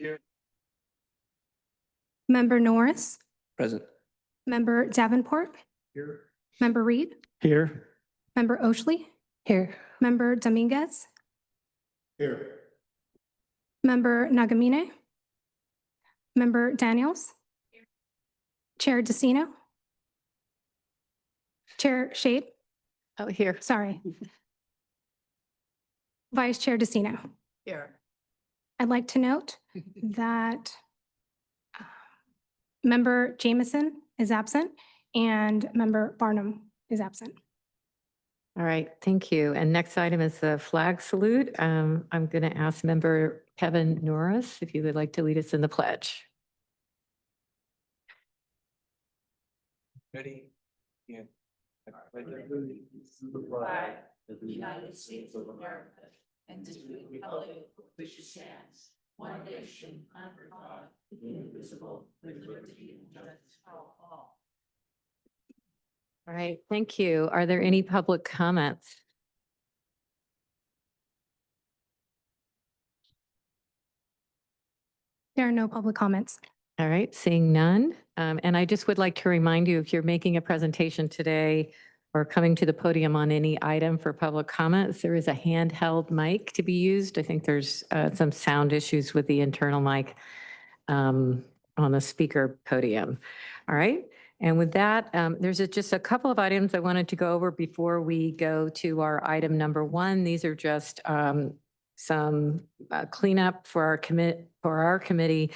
Here. Member Norris, Present. Member Davenport, Here. Member Reed, Here. Member Oshley, Here. Member Dominguez, Here. Member Nagamine, Member Daniels, Chair DeCino, Chair Shade, Oh, here. sorry, Vice Chair DeCino. Here. I'd like to note that Member Jameson is absent and Member Barnum is absent. All right, thank you. And next item is the flag salute. I'm going to ask Member Kevin Norris if you would like to lead us in the pledge. Ready? Yeah. Flag of the United States of America and to the republic which stands one nation under God, indivisible, with liberty and justice for all. All right, thank you. Are there any public comments? There are no public comments. All right, seeing none. And I just would like to remind you, if you're making a presentation today or coming to the podium on any item for public comments, there is a handheld mic to be used. I think there's some sound issues with the internal mic on the speaker podium. All right. And with that, there's just a couple of items I wanted to go over before we go to our item number one. These are just some cleanup for our committee.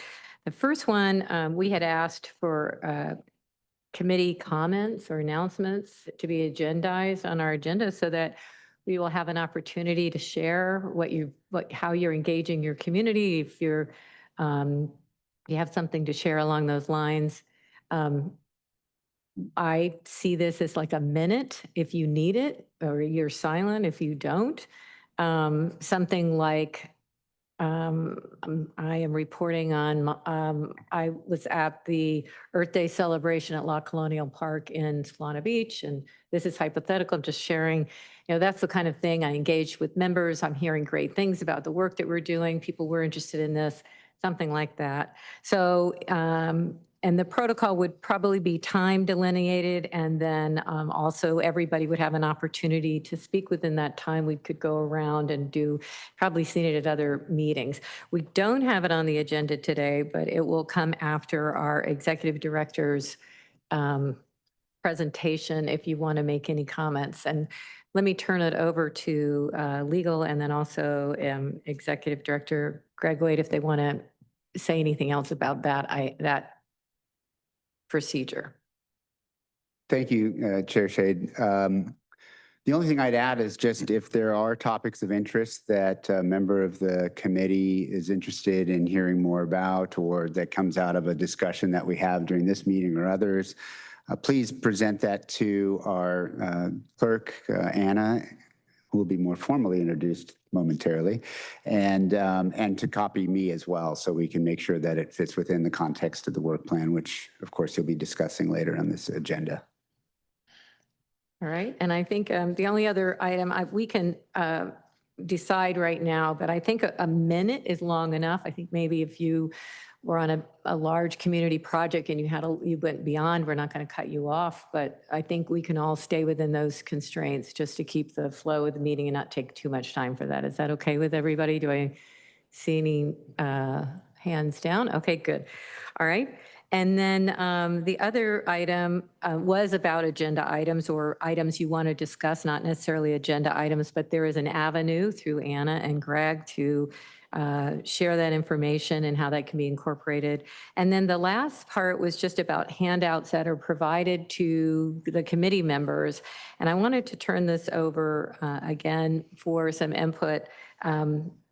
The first one, we had asked for committee comments or announcements to be agendized on our agenda so that we will have an opportunity to share how you're engaging your community. If you have something to share along those lines. I see this as like a minute if you need it, or you're silent if you don't. Something like, I am reporting on, I was at the Earth Day celebration at La Colonial Park in Solana Beach, and this is hypothetical, I'm just sharing, that's the kind of thing I engaged with members. I'm hearing great things about the work that we're doing. People were interested in this, something like that. So, and the protocol would probably be time delineated, and then also everybody would have an opportunity to speak within that time. We could go around and probably seen it at other meetings. We don't have it on the agenda today, but it will come after our executive director's presentation if you want to make any comments. And let me turn it over to legal and then also Executive Director Greg Wade if they want to say anything else about that procedure. Thank you, Chair Shade. The only thing I'd add is just if there are topics of interest that a member of the committee is interested in hearing more about, or that comes out of a discussion that we have during this meeting or others, please present that to our clerk, Anna, who will be more formally introduced momentarily, and to copy me as well, so we can make sure that it fits within the context of the work plan, which of course you'll be discussing later on this agenda. All right, and I think the only other item we can decide right now, but I think a minute is long enough. I think maybe if you were on a large community project and you went beyond, we're not going to cut you off, but I think we can all stay within those constraints just to keep the flow of the meeting and not take too much time for that. Is that okay with everybody? Do I see any hands down? Okay, good. All right. And then the other item was about agenda items or items you want to discuss, not necessarily agenda items, but there is an avenue through Anna and Greg to share that information and how that can be incorporated. And then the last part was just about handouts that are provided to the committee members. And I wanted to turn this over again for some input.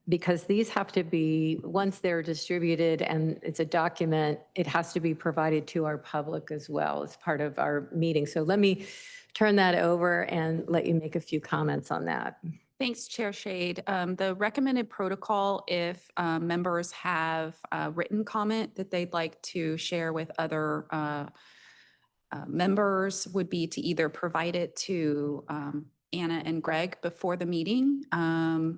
Because these have to be, once they're distributed and it's a document, it has to be provided to our public as well as part of our meeting. So let me turn that over and let you make a few comments on that. Thanks, Chair Shade. The recommended protocol, if members have a written comment that they'd like to share with other members, would be to either provide it to Anna and Greg before the meeting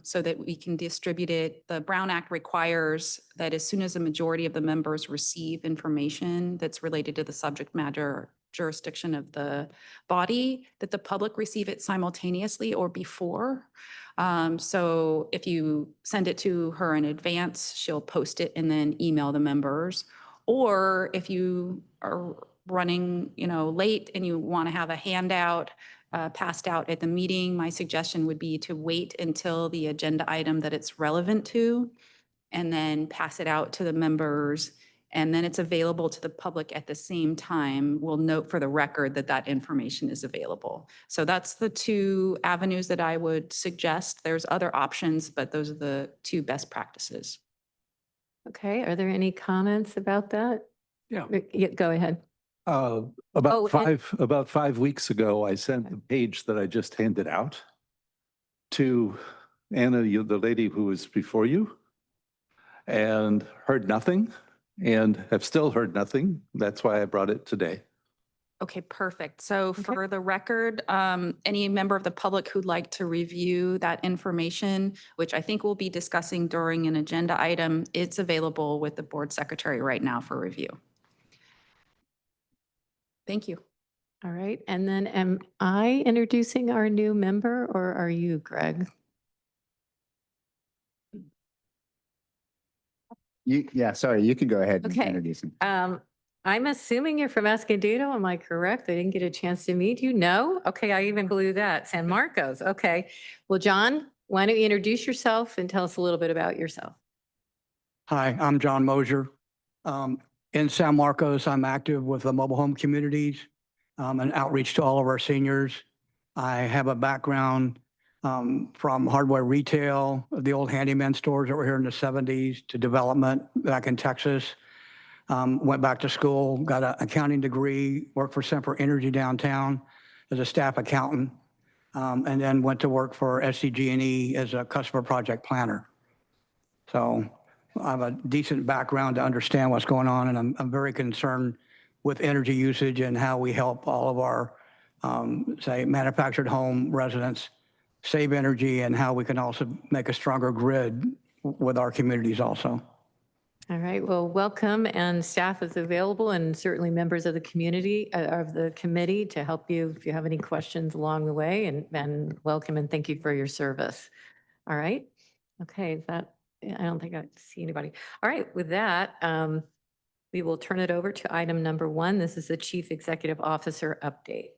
so that we can distribute it. The Brown Act requires that as soon as a majority of the members receive information that's related to the subject matter jurisdiction of the body, that the public receive it simultaneously or before. So if you send it to her in advance, she'll post it and then email the members. Or if you are running, late and you want to have a handout passed out at the meeting, my suggestion would be to wait until the agenda item that it's relevant to and then pass it out to the members. And then it's available to the public at the same time. We'll note for the record that that information is available. So that's the two avenues that I would suggest. There's other options, but those are the two best practices. Okay, are there any comments about that? Yeah. Go ahead. Oh, About 5 weeks ago, I sent the page that I just handed out to Anna, the lady who was before you, and heard nothing and have still heard nothing. That's why I brought it today. Okay, perfect. So for the record, any member of the public who'd like to review that information, which I think we'll be discussing during an agenda item, it's available with the board secretary right now for review. Thank you. All right, and then am I introducing our new member or are you, Greg? Sorry, you can go ahead and Okay. introduce him. I'm assuming you're from Escondido, am I correct? I didn't get a chance to meet you. No? Okay, I even blew that. San Marcos, okay. Well, John, why don't you introduce yourself and tell us a little bit about yourself? Hi, I'm John Mosier. In San Marcos, I'm active with the mobile home communities and outreach to all of our seniors. I have a background from hardware retail, the old handyman stores that were here in the 70s, to development back in Texas. Went back to school, got an accounting degree, worked for Semper Energy downtown as a staff accountant, and then went to work for SCG&E as a customer project planner. So I have a decent background to understand what's going on, and I'm very concerned with energy usage and how we help all of our, say, manufactured home residents save energy and how we can also make a stronger grid with our communities also. All right, well, welcome, and staff is available and certainly members of the community, of the committee to help you if you have any questions along the way, and welcome and thank you for your service. All right, okay, I don't think I see anybody. All right, with that, we will turn it over to item number 1. This is the Chief Executive Officer update.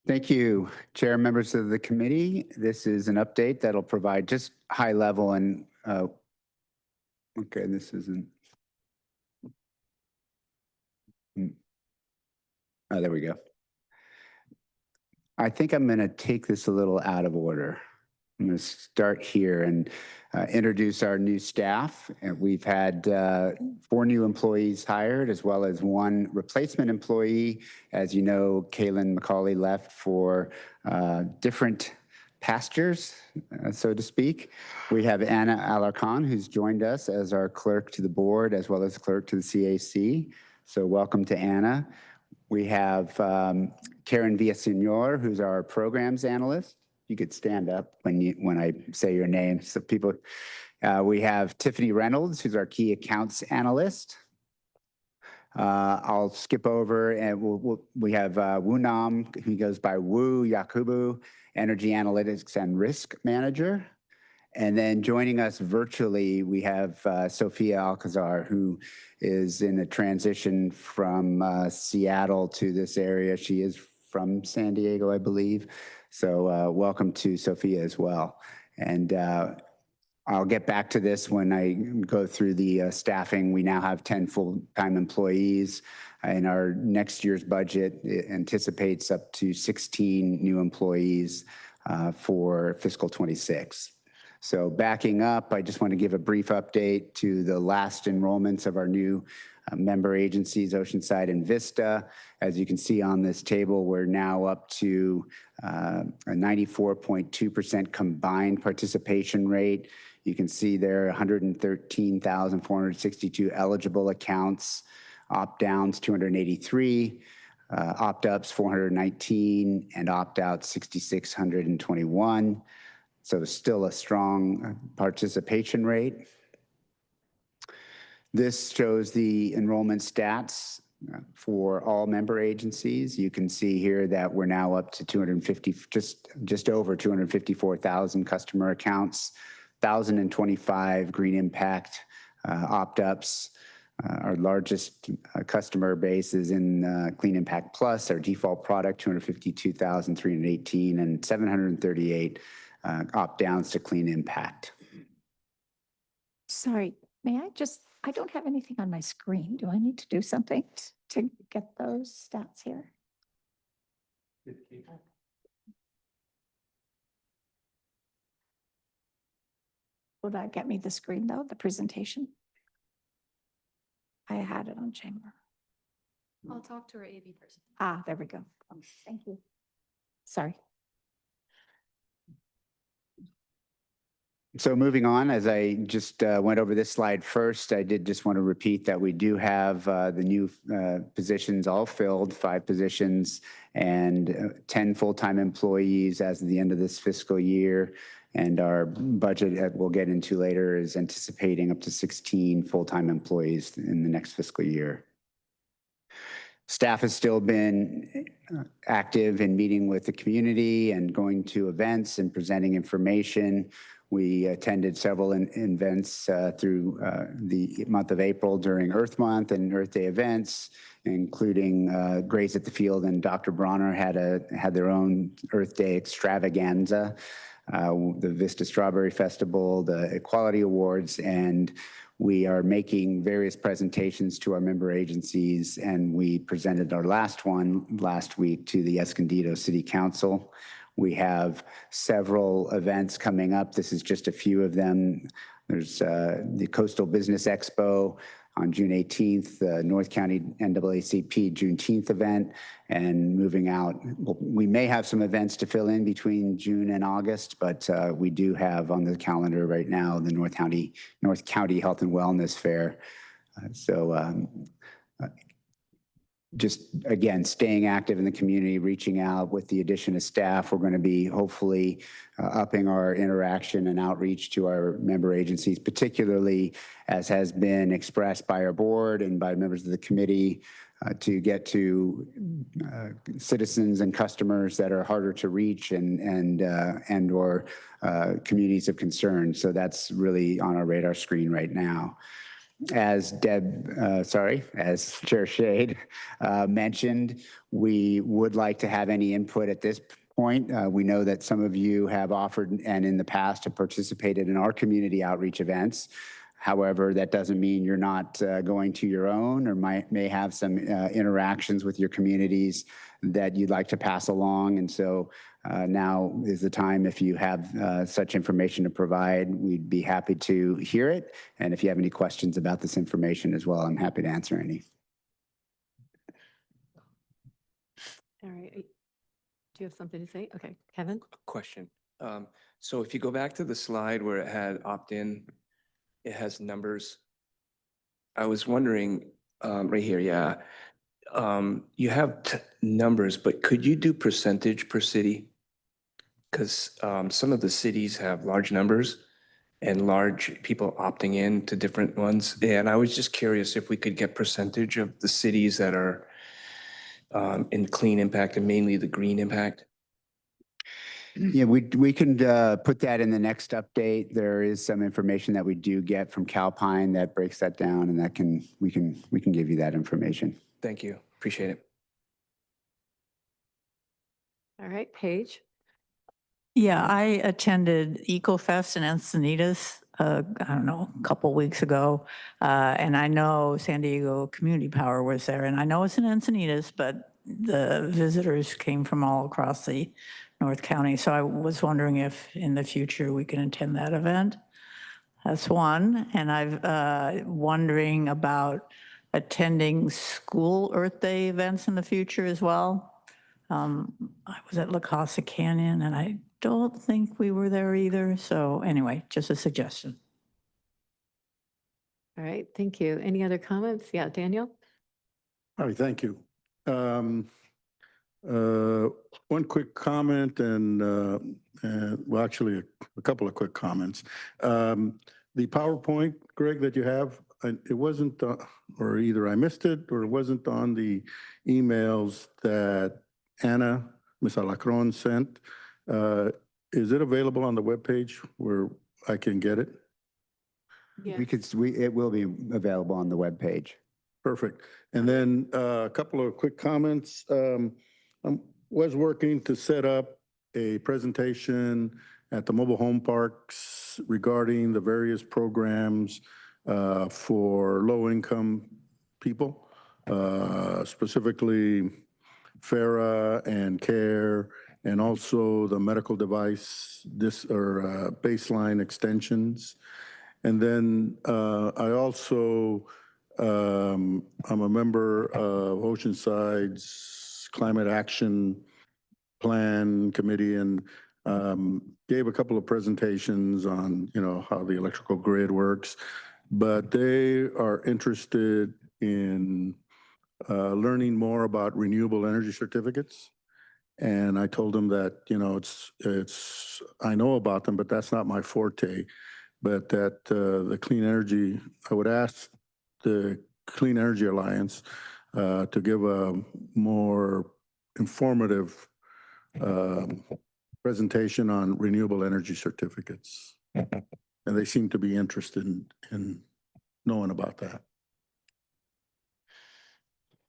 Thank you, Chair, members of the committee. This is an update that'll provide just high level and, okay, this isn't. Oh, there we go. I think I'm going to take this a little out of order. I'm going to start here and introduce our new staff. And we've had 4 new employees hired, as well as 1 replacement employee. As you know, Kaylin McCauley left for different pastures, so to speak. We have Anna Alarcon, who's joined us as our clerk to the board, as well as clerk to the CAC. So welcome to Anna. We have Karen Villasenor, who's our programs analyst. You could stand up when I say your name. So people, we have Tiffany Reynolds, who's our key accounts analyst. I'll skip over and we have Wu Nam, who goes by Wu Yakubu, energy analytics and risk manager. And then joining us virtually, we have Sophia Alcazar, who is in a transition from Seattle to this area. She is from San Diego, I believe. So welcome to Sophia as well. And I'll get back to this when I go through the staffing. We now have 10 full-time employees. In our next year's budget, it anticipates up to 16 new employees for fiscal 26. So backing up, I just want to give a brief update to the last enrollments of our new member agencies, Oceanside and Vista. As you can see on this table, we're now up to a 94.2% combined participation rate. You can see there 113,462 eligible accounts, opt-downs 283. Opt-ups 419 and opt-outs 6,621. So there's still a strong participation rate. This shows the enrollment stats for all member agencies. You can see here that we're now up to 250, just over 254,000 customer accounts, 1,025 green impact opt-ups. Our largest customer base is in Clean Impact Plus, our default product, 252,318, and 738 opt-downs to Clean Impact. Sorry, I don't have anything on my screen. Do I need to do something to get those stats here? Will that get me the screen though, the presentation? I had it on Chamber. I'll talk to our AV person. Ah, there we go. Thank you. Sorry. So moving on, as I just went over this slide first, I did just want to repeat that we do have the new positions all filled, 5 positions and 10 full-time employees as of the end of this fiscal year. And our budget that we'll get into later is anticipating up to 16 full-time employees in the next fiscal year. Staff has still been active in meeting with the community and going to events and presenting information. We attended several events through the month of April during Earth Month and Earth Day events, including Grace at the Field and Dr. Bronner had their own Earth Day extravaganza, the Vista Strawberry Festival, the Equality Awards, and we are making various presentations to our member agencies, and we presented our last one last week to the Escondido City Council. We have several events coming up. This is just a few of them. There's the Coastal Business Expo on June 18th, the North County NAACP Juneteenth event, and moving out. We may have some events to fill in between June and August, but we do have on the calendar right now the North County Health and Wellness Fair. Just again, staying active in the community, reaching out with the addition of staff. We're going to be hopefully upping our interaction and outreach to our member agencies, particularly as has been expressed by our board and by members of the committee to get to citizens and customers that are harder to reach and or communities of concern. So that's really on our radar screen right now. As as Chair Shade mentioned, we would like to have any input at this point. We know that some of you have offered and in the past have participated in our community outreach events. However, that doesn't mean you're not going to your own or may have some interactions with your communities that you'd like to pass along. And so now is the time, if you have such information to provide, we'd be happy to hear it. And if you have any questions about this information as well, I'm happy to answer any. All right. Do you have something to say? Okay, Kevin? Question. So if you go back to the slide where it had opt-in, it has numbers. I was wondering, right here, yeah. You have numbers, but could you do percentage per city? Because some of the cities have large numbers and large people opting in to different ones. And I was just curious if we could get percentage of the cities that are in clean impact and mainly the green impact. Yeah, we can put that in the next update. There is some information that we do get from Calpine that breaks that down, and that we can give you that information. Thank you. Appreciate it. All right, Paige? Yeah, I attended EcoFest in Encinitas, I don't know, a couple weeks ago. And I know San Diego Community Power was there, and I know it's in Encinitas, but the visitors came from all across the North County. So I was wondering if in the future we can attend that event. That's one. And I've wondering about attending school Earth Day events in the future as well. I was at La Casa Canyon and I don't think we were there either. So anyway, just a suggestion. All right, thank you. Any other comments? Yeah, Daniel? All right, thank you. One quick comment well, actually, a couple of quick comments. The PowerPoint, Greg, that you have, it wasn't, or either I missed it or it wasn't on the emails that Anna, Ms. Alacron sent. Is it available on the webpage where I can get it? It will be available on the webpage. Perfect. And then a couple of quick comments. I was working to set up a presentation at the mobile home parks regarding the various programs for low-income people, specifically FARA and CARE, and also the medical device baseline extensions. And then I also, I'm a member of Oceanside's Climate Action Plan Committee and gave a couple of presentations on, how the electrical grid works. But they are interested in learning more about renewable energy certificates. And I told them that, I know about them, but that's not my forte. But that the clean energy, I would ask the Clean Energy Alliance to give a more informative presentation on renewable energy certificates. And they seem to be interested in knowing about that.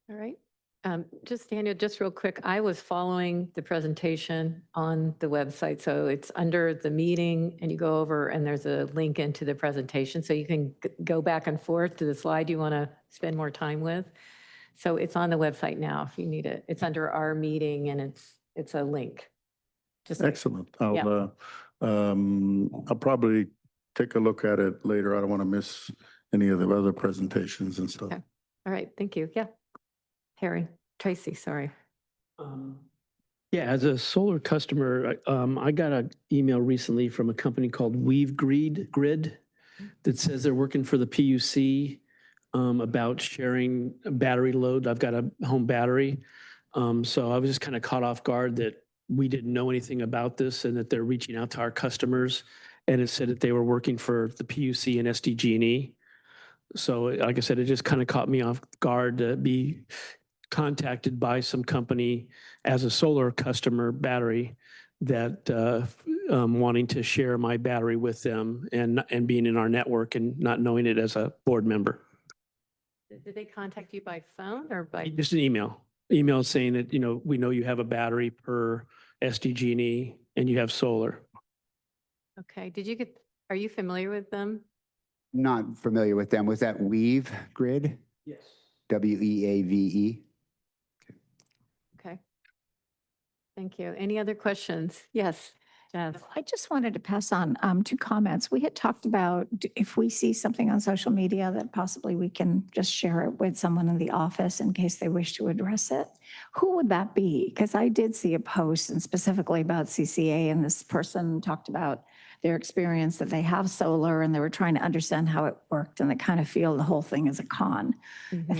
All right. Just Daniel, just real quick, I was following the presentation on the website. So it's under the meeting and you go over and there's a link into the presentation. So you can go back and forth to the slide you want to spend more time with. So it's on the website now if you need it. It's under our meeting and it's a link. Excellent. I'll probably take a look at it later. I don't want to miss any of the other presentations and stuff. Okay. All right. Thank you. Yeah. Tracy, sorry. Yeah, as a solar customer, I got an email recently from a company called Weave Grid that says they're working for the PUC about sharing a battery load. I've got a home battery. So I was just kind of caught off guard that we didn't know anything about this and that they're reaching out to our customers. And it said that they were working for the PUC and SDG&E. So like I said, it just kind of caught me off guard to be contacted by some company as a solar customer battery that wanting to share my battery with them and being in our network and not knowing it as a board member. Did they contact you by phone or by? Just an email saying that, we know you have a battery per SDG&E and you have solar. Okay. Are you familiar with them? Not familiar with them. Was that Weave Grid? Yes. WEAVE? Okay. Thank you. Any other questions? Yes. Jeff. I just wanted to pass on 2 comments. We had talked about if we see something on social media that possibly we can just share it with someone in the office in case they wish to address it. Who would that be? Because I did see a post and specifically about CCA, and this person talked about their experience that they have solar and they were trying to understand how it worked, and they kind of feel the whole thing is a con.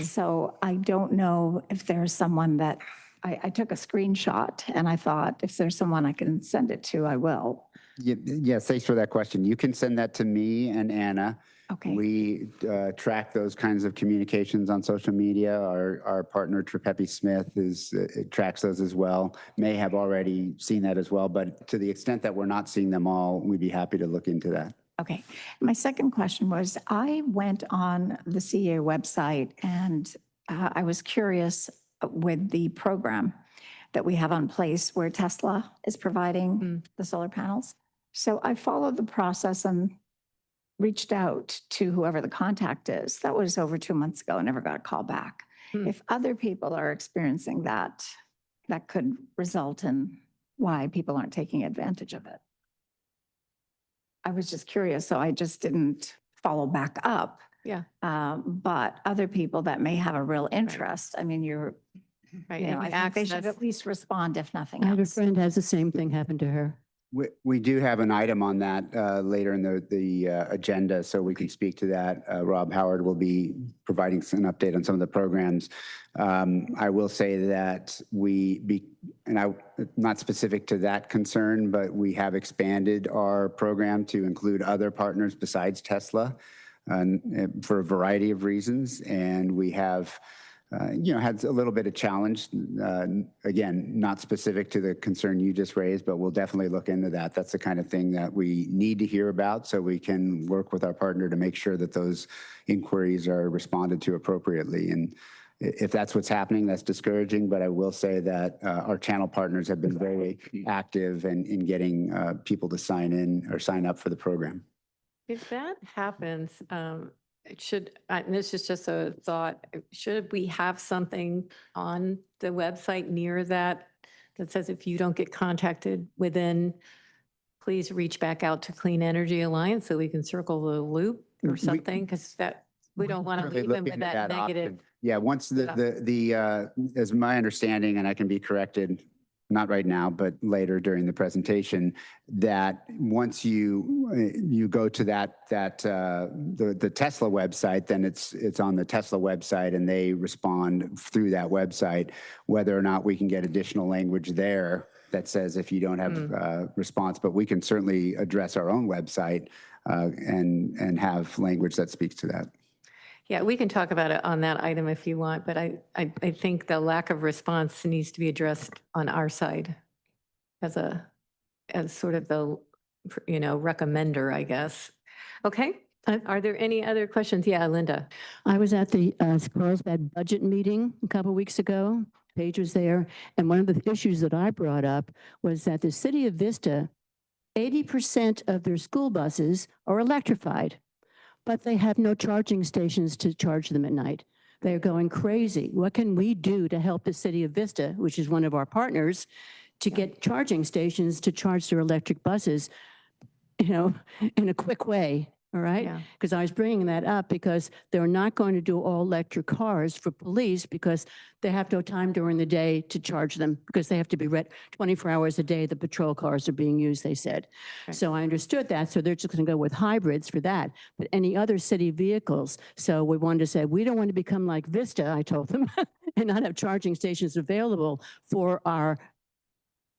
So I don't know if there's someone that I took a screenshot and I thought if there's someone I can send it to, I will. Yes, thanks for that question. You can send that to me and Anna. Okay. We track those kinds of communications on social media. Our partner, Tripepi Smith, tracks those as well. May have already seen that as well, but to the extent that we're not seeing them all, we'd be happy to look into that. Okay. My second question was, I went on the CEA website and I was curious with the program that we have on place where Tesla is providing the solar panels. So I followed the process and reached out to whoever the contact is. That was over 2 months ago. I never got a call back. If other people are experiencing that, that could result in why people aren't taking advantage of it. I was just curious, so I just didn't follow back up. Yeah. But other people that may have a real interest, I mean, Right. I think they should at least respond if nothing I have a else. friend has the same thing happen to her. We do have an item on that later in the agenda, so we can speak to that. Rob Howard will be providing an update on some of the programs. I will say that not specific to that concern, but we have expanded our program to include other partners besides Tesla for a variety of reasons, and we have had a little bit of challenge. Again, not specific to the concern you just raised, but we'll definitely look into that. That's the kind of thing that we need to hear about so we can work with our partner to make sure that those inquiries are responded to appropriately. And if that's what's happening, that's discouraging, but I will say that our channel partners have been very active in getting people to sign in or sign up for the program. If that happens, and this is just a thought, should we have something on the website near that says if you don't get contacted within, please reach back out to Clean Energy Alliance so we can circle the loop or something? Because we don't want to Really leave them look with into that negative. option. Yeah, once as my understanding, and I can be corrected, not right now, but later during the presentation, that once you go to the Tesla website, then it's on the Tesla website and they respond through that website. Whether or not we can get additional language there that says if you don't have response, but we can certainly address our own website and have language that speaks to that. Yeah, we can talk about it on that item if you want, but I think the lack of response needs to be addressed on our side as sort of the, recommender, I guess. Okay, are there any other questions? Yeah, Linda. I was at the Carlsbad budget meeting a couple of weeks ago. Paige was there. And one of the issues that I brought up was that the city of Vista, 80% of their school buses are electrified, but they have no charging stations to charge them at night. They're going crazy. What can we do to help the city of Vista, which is one of our partners, to get charging stations to charge their electric buses, in a quick way? All right. Because I was bringing that up because they're not going to do all electric cars for police because they have no time during the day to charge them because they have to be read 24 hours a day. The patrol cars are being used, they said. Okay. So I understood that. So they're just going to go with hybrids for that. But any other city vehicles. So we wanted to say, we don't want to become like Vista, I told them, and not have charging stations available for our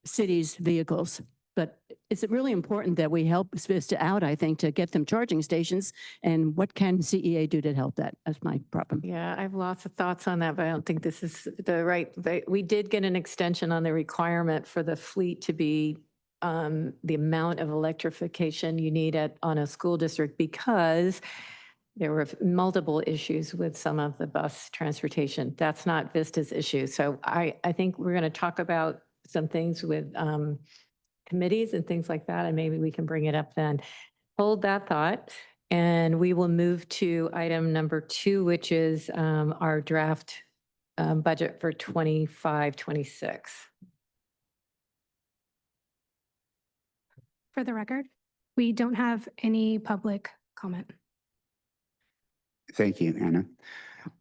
city's vehicles. But it's really important that we help Vista out, I think, to get them charging stations. And what can CEA do to help that? That's my problem. Yeah, I have lots of thoughts on that, but I don't think this is the right. We did get an extension on the requirement for the fleet to be the amount of electrification you need on a school district because there were multiple issues with some of the bus transportation. That's not Vista's issue. So I think we're going to talk about some things with committees and things like that, and maybe we can bring it up then. Hold that thought, and we will move to item number 2, which is our draft budget for 25-26. For the record, we don't have any public comment. Thank you, Anna.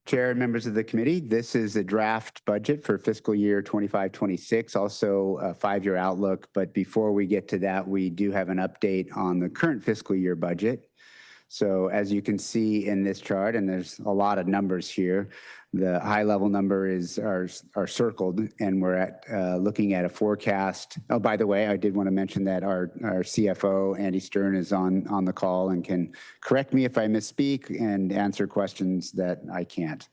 Chair and members of the committee, this is a draft budget for fiscal year 25-26, also a 5-year outlook. But before we get to that, we do have an update on the current fiscal year budget. So as you can see in this chart, and there's a lot of numbers here, the high level number are circled, and we're at looking at a forecast. Oh, by the way, I did want to mention that our CFO, Andy Stern, is on the call and can correct me if I misspeak and answer questions that I can't.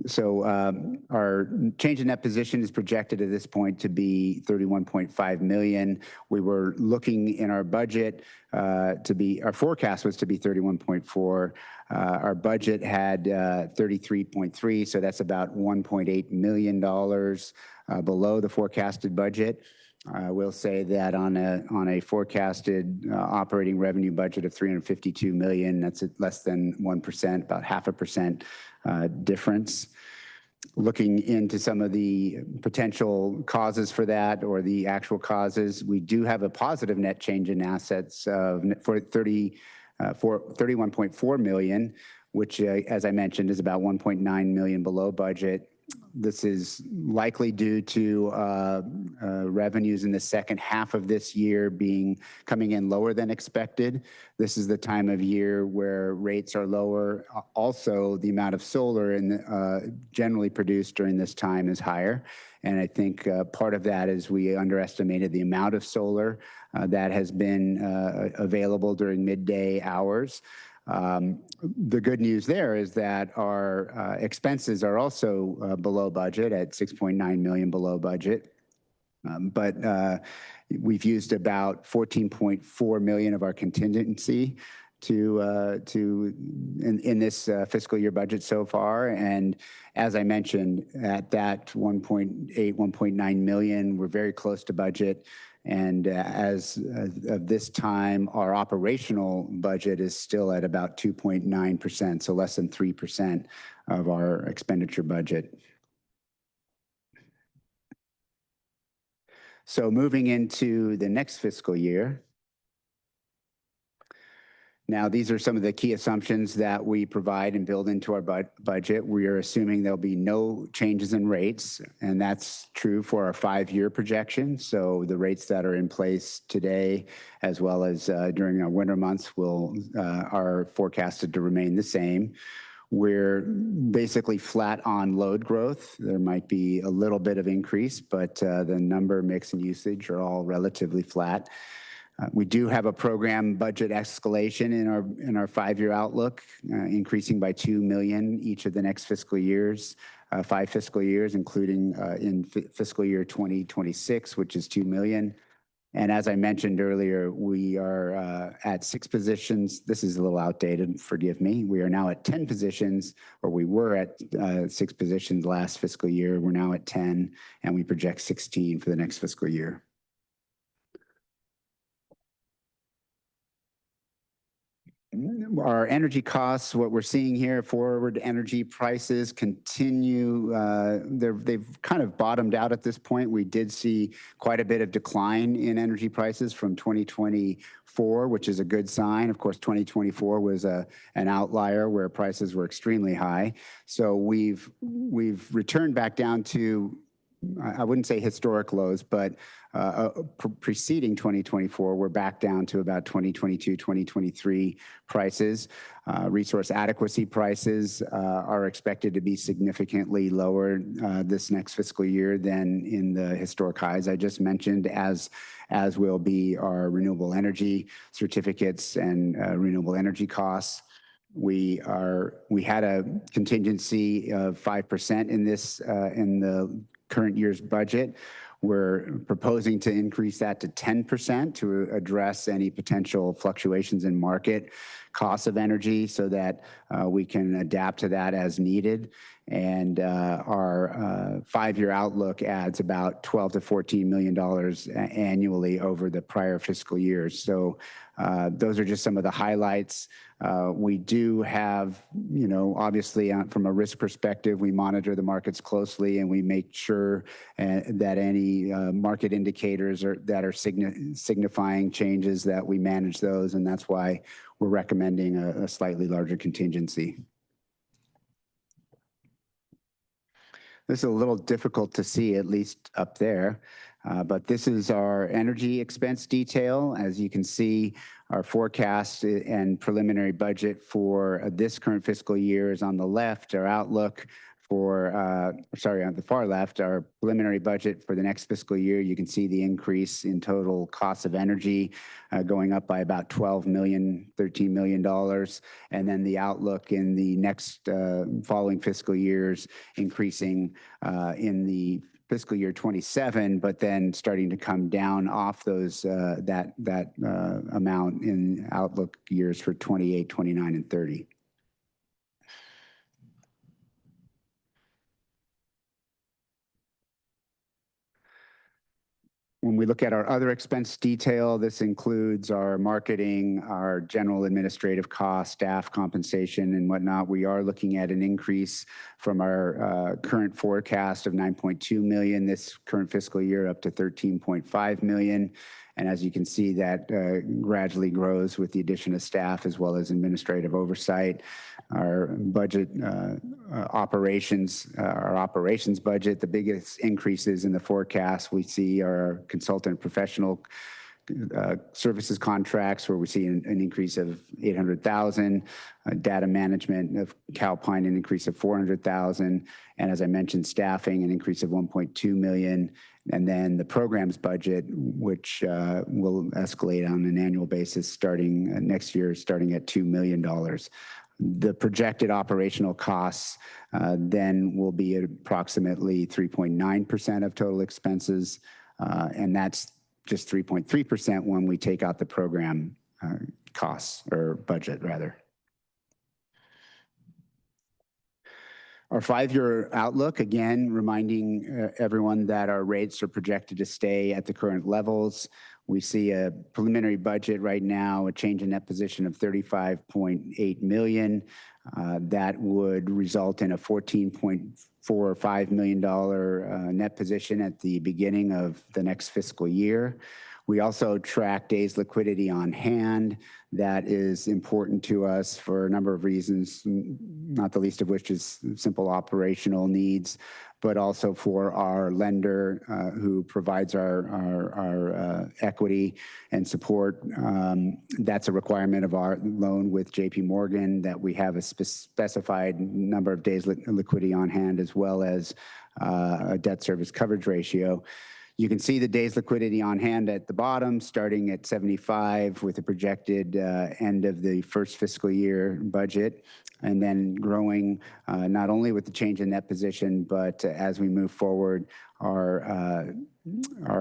So our change in net position is projected at this point to be 31.5 million. We were looking in our budget our forecast was to be 31.4. Our budget had 33.3, so that's about $1.8 million below the forecasted budget. I will say that on a forecasted operating revenue budget of 352 million, that's at less than 1%, about 0.5% difference. Looking into some of the potential causes for that or the actual causes, we do have a positive net change in assets for 31.4 million, which, as I mentioned, is about 1.9 million below budget. This is likely due to revenues in the second half of this year coming in lower than expected. This is the time of year where rates are lower. Also, the amount of solar generally produced during this time is higher. And I think part of that is we underestimated the amount of solar that has been available during midday hours. The good news there is that our expenses are also below budget at 6.9 million below budget. But we've used about 14.4 million of our contingency in this fiscal year budget so far. And as I mentioned, at that 1.8, 1.9 million, we're very close to budget. And as of this time, our operational budget is still at about 2.9%, so less than 3% of our expenditure budget. So moving into the next fiscal year. Now, these are some of the key assumptions that we provide and build into our budget. We are assuming there'll be no changes in rates, and that's true for our 5-year projection. So the rates that are in place today, as well as during our winter months, are forecasted to remain the same. We're basically flat on load growth. There might be a little bit of increase, but the number, mix, and usage are all relatively flat. We do have a program budget escalation in our 5-year outlook, increasing by 2 million each of the next fiscal years, 5 fiscal years, including in fiscal year 2026, which is 2 million. And as I mentioned earlier, we are at 6 positions. This is a little outdated, forgive me. We are now at 10 positions, or we were at 6 positions last fiscal year. We're now at 10, and we project 16 for the next fiscal year. Our energy costs, what we're seeing here, forward energy prices continue. They've kind of bottomed out at this point. We did see quite a bit of decline in energy prices from 2024, which is a good sign. Of course, 2024 was an outlier where prices were extremely high. So we've returned back down to, I wouldn't say historic lows, but preceding 2024, we're back down to about 2022, 2023 prices. Resource adequacy prices are expected to be significantly lower this next fiscal year than in the historic highs I just mentioned, as will be our renewable energy certificates and renewable energy costs. We had a contingency of 5% in the current year's budget. We're proposing to increase that to 10% to address any potential fluctuations in market costs of energy so that we can adapt to that as needed. And our 5-year outlook adds about $12 to $14 million annually over the prior fiscal years. So those are just some of the highlights. We do have, obviously from a risk perspective, we monitor the markets closely and we make sure that any market indicators that are signifying changes, that we manage those. And that's why we're recommending a slightly larger contingency. This is a little difficult to see, at least up there, but this is our energy expense detail. As you can see, our forecast and preliminary budget for this current fiscal year is on the left. Our outlook on the far left, our preliminary budget for the next fiscal year. You can see the increase in total costs of energy going up by about $12 million, $13 million. And then the outlook in the next following fiscal years increasing in the fiscal year 27, but then starting to come down off those that amount in outlook years for 28, 29, and 30. When we look at our other expense detail, this includes our marketing, our general administrative costs, staff compensation, and whatnot. We are looking at an increase from our current forecast of 9.2 million this current fiscal year up to 13.5 million. And as you can see, that gradually grows with the addition of staff as well as administrative oversight. our budget our operations budget. The biggest increases in the forecast we see are consultant professional services contracts, where we see an increase of 800,000, data management of Calpine, an increase of 400,000, and as I mentioned, staffing, an increase of 1.2 million, and then the programs budget, which will escalate on an annual basis starting next year, starting at $2 million. The projected operational costs then will be at approximately 3.9% of total expenses, and that's just 3.3% when we take out the program costs, or budget rather. Our 5-year outlook, again, reminding everyone that our rates are projected to stay at the current levels. We see a preliminary budget right now, a change in net position of 35.8 million. That would result in a $14.45 million net position at the beginning of the next fiscal year. We also track days liquidity on hand. That is important to us for a number of reasons, not the least of which is simple operational needs, but also for our lender who provides our equity and support. That's a requirement of our loan with JP Morgan, that we have a specified number of days liquidity on hand, as well as a debt service coverage ratio. You can see the days liquidity on hand at the bottom, starting at 75 with a projected end of the first fiscal year budget, and then growing not only with the change in net position, but as we move forward, our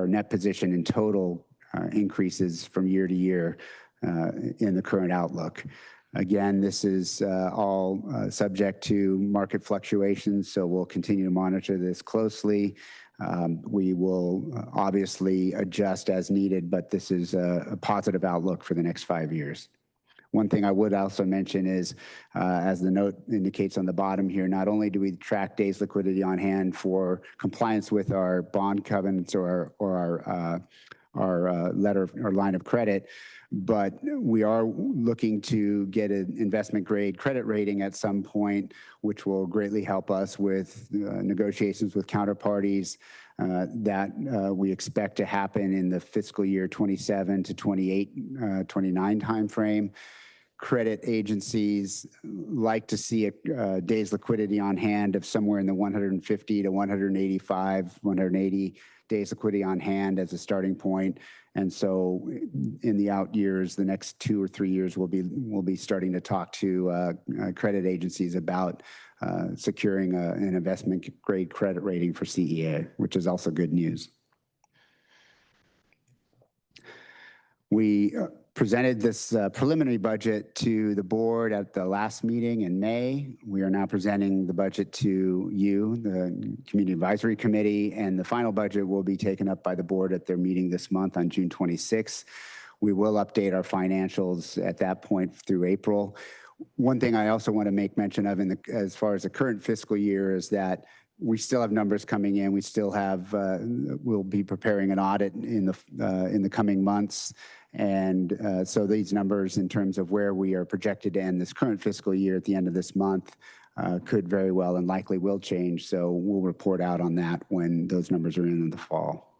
net position in total increases from year to year in the current outlook. Again, this is all subject to market fluctuations, so we'll continue to monitor this closely. We will obviously adjust as needed, but this is a positive outlook for the next 5 years. One thing I would also mention is, as the note indicates on the bottom here, not only do we track days liquidity on hand for compliance with our bond covenants or our letter or line of credit, but we are looking to get an investment grade credit rating at some point, which will greatly help us with negotiations with counterparties that we expect to happen in the fiscal year 27 to 28, 29 timeframe. Credit agencies like to see a day's liquidity on hand of somewhere in the 150 to 185, 180 days liquidity on hand as a starting point. And so in the out years, the next 2 or 3 years, we'll be starting to talk to credit agencies about securing an investment grade credit rating for CEA, which is also good news. We presented this preliminary budget to the board at the last meeting in May. We are now presenting the budget to you, the Community Advisory Committee, and the final budget will be taken up by the board at their meeting this month on June 26th. We will update our financials at that point through April. One thing I also want to make mention of as far as the current fiscal year is that we still have numbers coming in. We still have, we'll be preparing an audit in the coming months. And so these numbers in terms of where we are projected to end this current fiscal year at the end of this month could very well and likely will change. So we'll report out on that when those numbers are in the fall.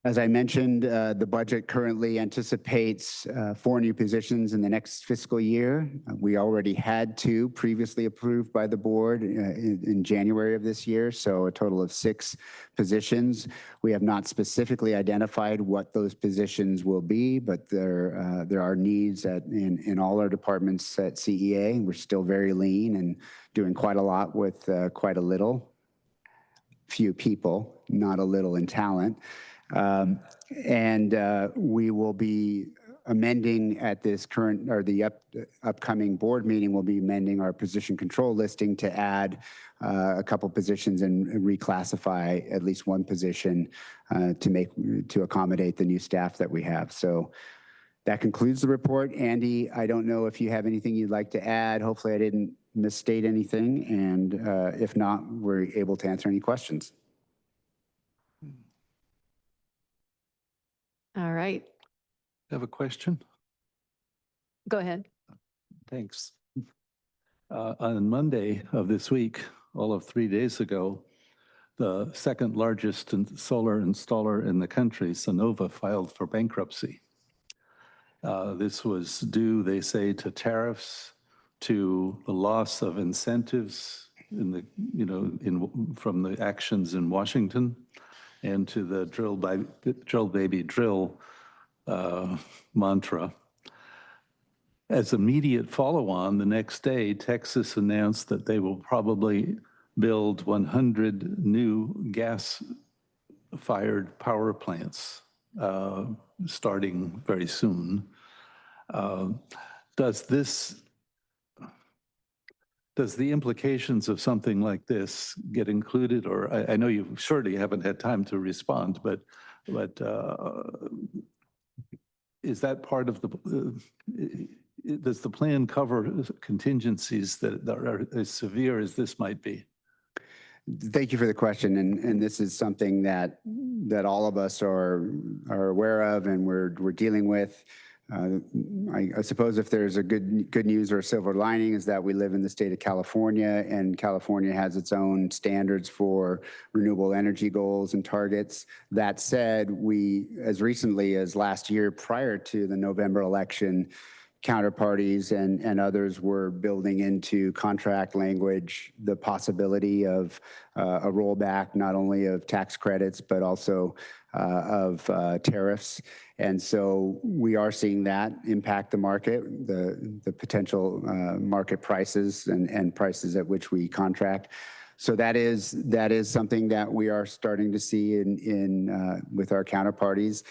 As I mentioned, the budget currently anticipates 4 new positions in the next fiscal year. We already had 2 previously approved by the board in January of this year, so a total of 6 positions. We have not specifically identified what those positions will be, but there are needs in all our departments at CEA. We're still very lean and doing quite a lot with quite a little. Few people, not a little in talent. We will be amending at this current, or the upcoming board meeting, we'll be amending our position control listing to add a couple positions and reclassify at least 1 position to accommodate the new staff that we have. So that concludes the report. Andy, I don't know if you have anything you'd like to add. Hopefully I didn't misstate anything. And if not, we're able to answer any questions. All right. I have a question. Go ahead. Thanks. On Monday of this week, all of 3 days ago, the second largest solar installer in the country, Sonova, filed for bankruptcy. This was due, they say, to tariffs, to the loss of incentives in the, from the actions in Washington, and to the drill baby drill mantra. As immediate follow-on, the next day, Texas announced that they will probably build 100 new gas-fired power plants starting very soon. Does the implications of something like this get included? Or I know you surely haven't had time to respond, but is that part of the? Does the plan cover contingencies that are as severe as this might be? Thank you for the question, and this is something that all of us are aware of and we're dealing with. I suppose if there's a good news or a silver lining is that we live in the state of California, and California has its own standards for renewable energy goals and targets. That said, we, as recently as last year, prior to the November election, counterparties and others were building into contract language the possibility of a rollback, not only of tax credits, but also of tariffs. And so we are seeing that impact the market, the potential market prices and prices at which we contract. So that is something that we are starting to see in with our counterparties.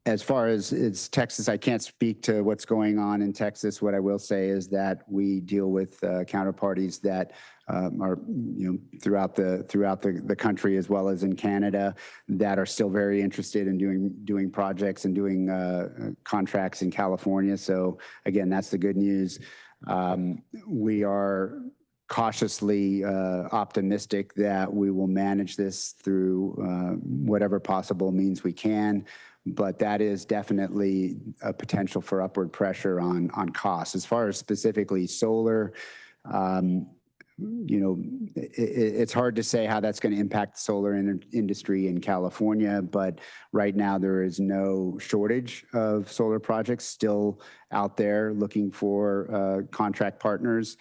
As far as Texas, I can't speak to what's going on in Texas. What I will say is that we deal with counterparties that are throughout the country as well as in Canada that are still very interested in doing projects and doing contracts in California. So again, that's the good news. We are cautiously optimistic that we will manage this through whatever possible means we can. But that is definitely a potential for upward pressure on costs. As far as specifically solar, it's hard to say how that's going to impact the solar industry in California, but right now there is no shortage of solar projects still out there looking for contract partners.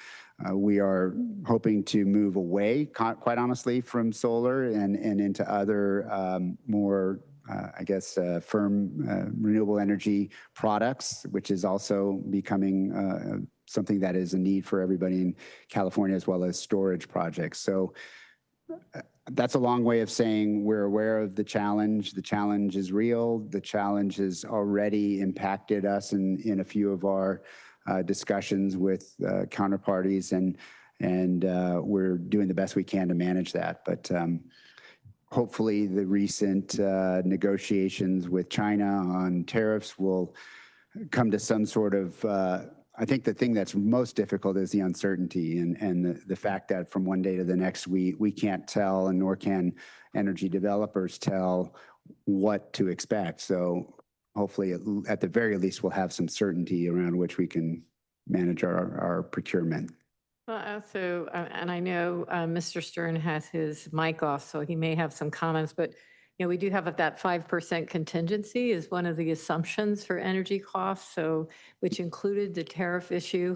We are hoping to move away, quite honestly, from solar and into other more firm renewable energy products, which is also becoming something that is a need for everybody in California, as well as storage projects. So that's a long way of saying we're aware of the challenge. The challenge is real. The challenge has already impacted us in a few of our discussions with counterparties, and we're doing the best we can to manage that. But hopefully the recent negotiations with China on tariffs will come to some sort of, I think the thing that's most difficult is the uncertainty and the fact that from one day to the next, we can't tell, and nor can energy developers tell what to expect. So hopefully at the very least, we'll have some certainty around which we can manage our procurement. Well, also, and I know Mr. Stern has his mic off, so he may have some comments, but we do have that 5% contingency is one of the assumptions for energy costs, so which included the tariff issue.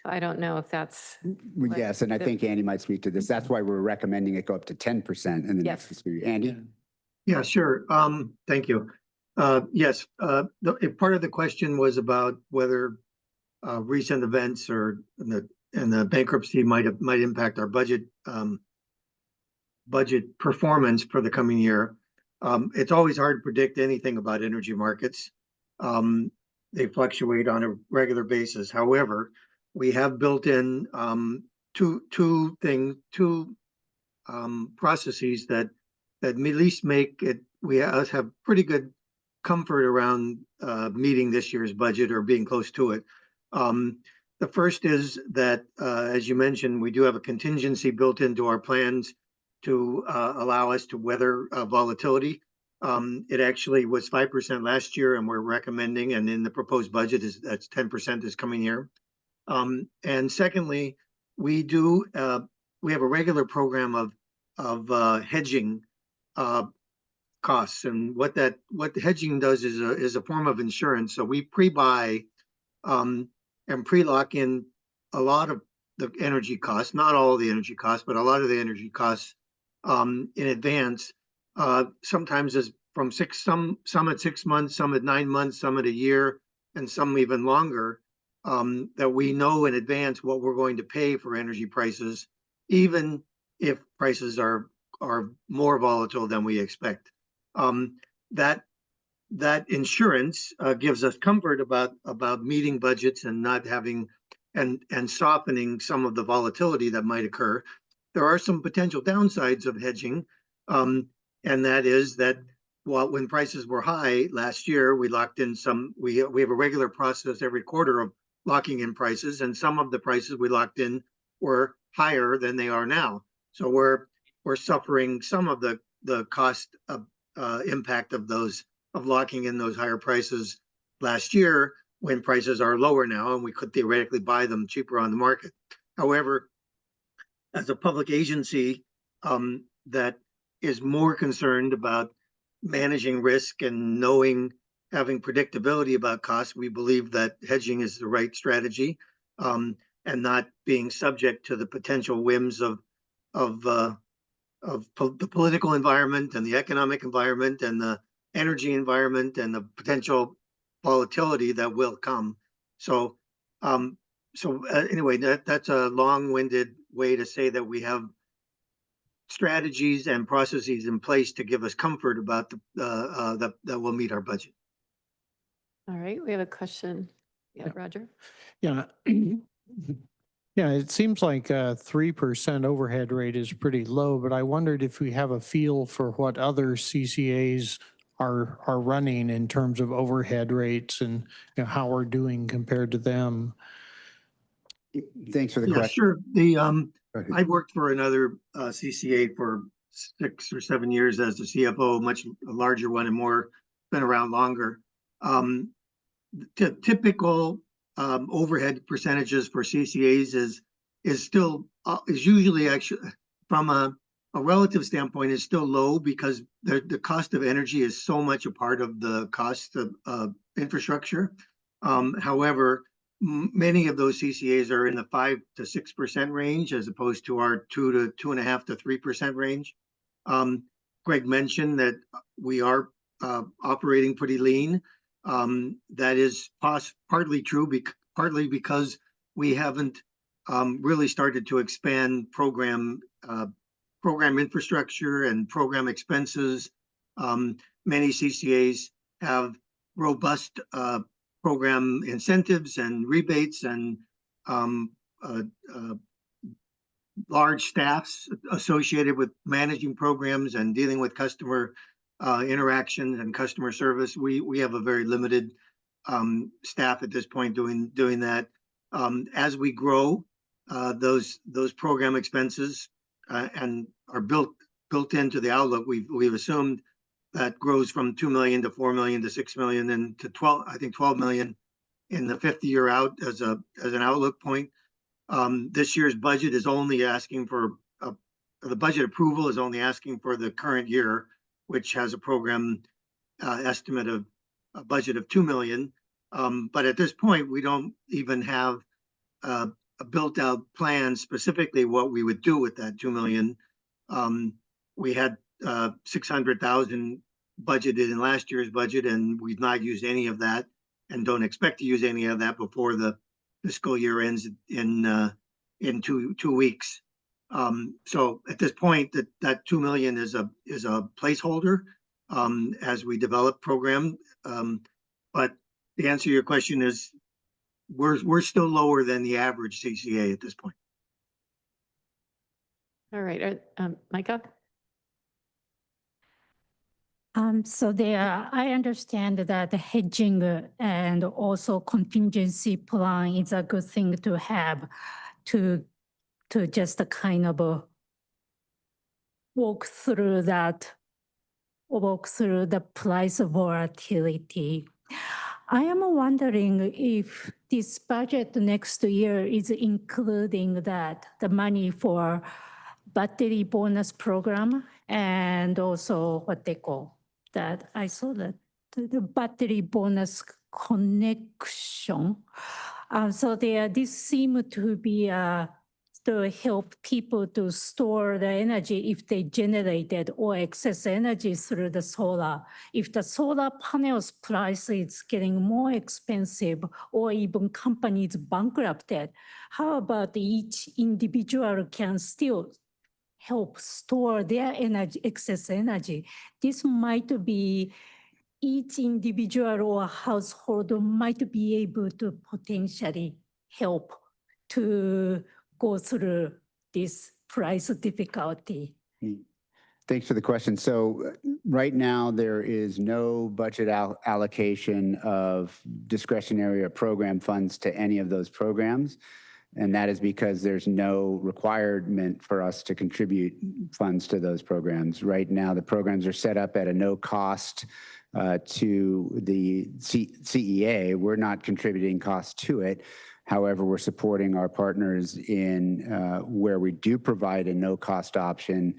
So I don't know if that's. Yes, and I think Andy might speak to this. That's why we're recommending it go up to 10% in the next fiscal year. Andy? Yeah, sure. Thank you. Yes, part of the question was about whether recent events or the bankruptcy might impact our budget performance for the coming year. It's always hard to predict anything about energy markets. They fluctuate on a regular basis. However, we have built in two processes that at least make it, we have pretty good comfort around meeting this year's budget or being close to it. The first is that, as you mentioned, we do have a contingency built into our plans to allow us to weather volatility. It actually was 5% last year, and we're recommending, and in the proposed budget that's 10% is coming here. And secondly, we have a regular program of hedging costs, and what hedging does is a form of insurance. So we pre-buy and pre-lock in a lot of the energy costs, not all of the energy costs, but a lot of the energy costs in advance. Sometimes as from some at 6 months, some at 9 months, some at a year, and some even longer. That we know in advance what we're going to pay for energy prices, even if prices are more volatile than we expect. That insurance gives us comfort about meeting budgets and not having and softening some of the volatility that might occur. There are some potential downsides of hedging, and that is that when prices were high last year, we locked in some. We have a regular process every quarter of locking in prices, and some of the prices we locked in were higher than they are now. So we're suffering some of the cost impact of locking in those higher prices last year when prices are lower now, and we could theoretically buy them cheaper on the market. However, as a public agency that is more concerned about managing risk and having predictability about costs, we believe that hedging is the right strategy, and not being subject to the potential whims of the political environment and the economic environment and the energy environment and the potential volatility that will come. So, anyway, that's a long-winded way to say that we have strategies and processes in place to give us comfort about that will meet our budget. All right, we have a question. Yeah, Roger? Yeah. Yeah, it seems like a 3% overhead rate is pretty low, but I wondered if we have a feel for what other CCAs are running in terms of overhead rates and how we're doing compared to them. Thanks for the Yeah, question. sure. I worked for another CCA for 6 or 7 years as the CFO, much larger one and been around longer. Typical overhead percentages for CCAs is usually actually from a relative standpoint is still low because the cost of energy is so much a part of the cost of infrastructure. However, many of those CCAs are in the 5 to 6% range as opposed to our 2 to 2.5 to 3% range. Greg mentioned that we are operating pretty lean. That is partly true, partly because we haven't really started to expand program infrastructure and program expenses. Many CCAs have robust program incentives and rebates and large staffs associated with managing programs and dealing with customer interaction and customer service. We have a very limited staff at this point doing that. As we grow, those program expenses and are built into the outlook. We've assumed that grows from 2 million to 4 million to 6 million and to 12 million in the 5th year out as an outlook point. This year's budget is only asking for the budget approval is only asking for the current year, which has a program estimate of a budget of 2 million. But at this point, we don't even have a built out plan specifically what we would do with that 2 million. We had 600,000 budgeted in last year's budget, and we've not used any of that and don't expect to use any of that before the fiscal year ends in 2 weeks. So at this point, that 2 million is a placeholder as we develop program. But the answer to your question is we're still lower than the average CCA at this point. All right, Micah? So I understand that the hedging and also contingency plan is a good thing to have to just kind of walk through that walk through the price volatility. I am wondering if this budget next year is including that, the money for battery bonus program and also what they call that. I saw that the battery bonus connection. So this seemed to be to help people to store the energy if they generated or excess energy through the solar. If the solar panels price is getting more expensive or even companies bankrupted, how about each individual can still help store their energy, excess energy? This might be each individual or household might be able to potentially help to go through this price difficulty. Thanks for the question. So right now, there is no budget allocation of discretionary or program funds to any of those programs. And that is because there's no requirement for us to contribute funds to those programs. Right now, the programs are set up at a no cost to the CEA. We're not contributing costs to it. However, we're supporting our partners in where we do provide a no cost option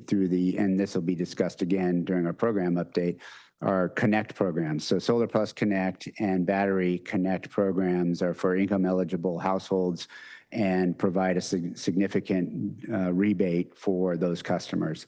through the, and this will be discussed again during our program update, our Connect programs. So Solar Plus Connect and Battery Connect programs are for income eligible households and provide a significant rebate for those customers.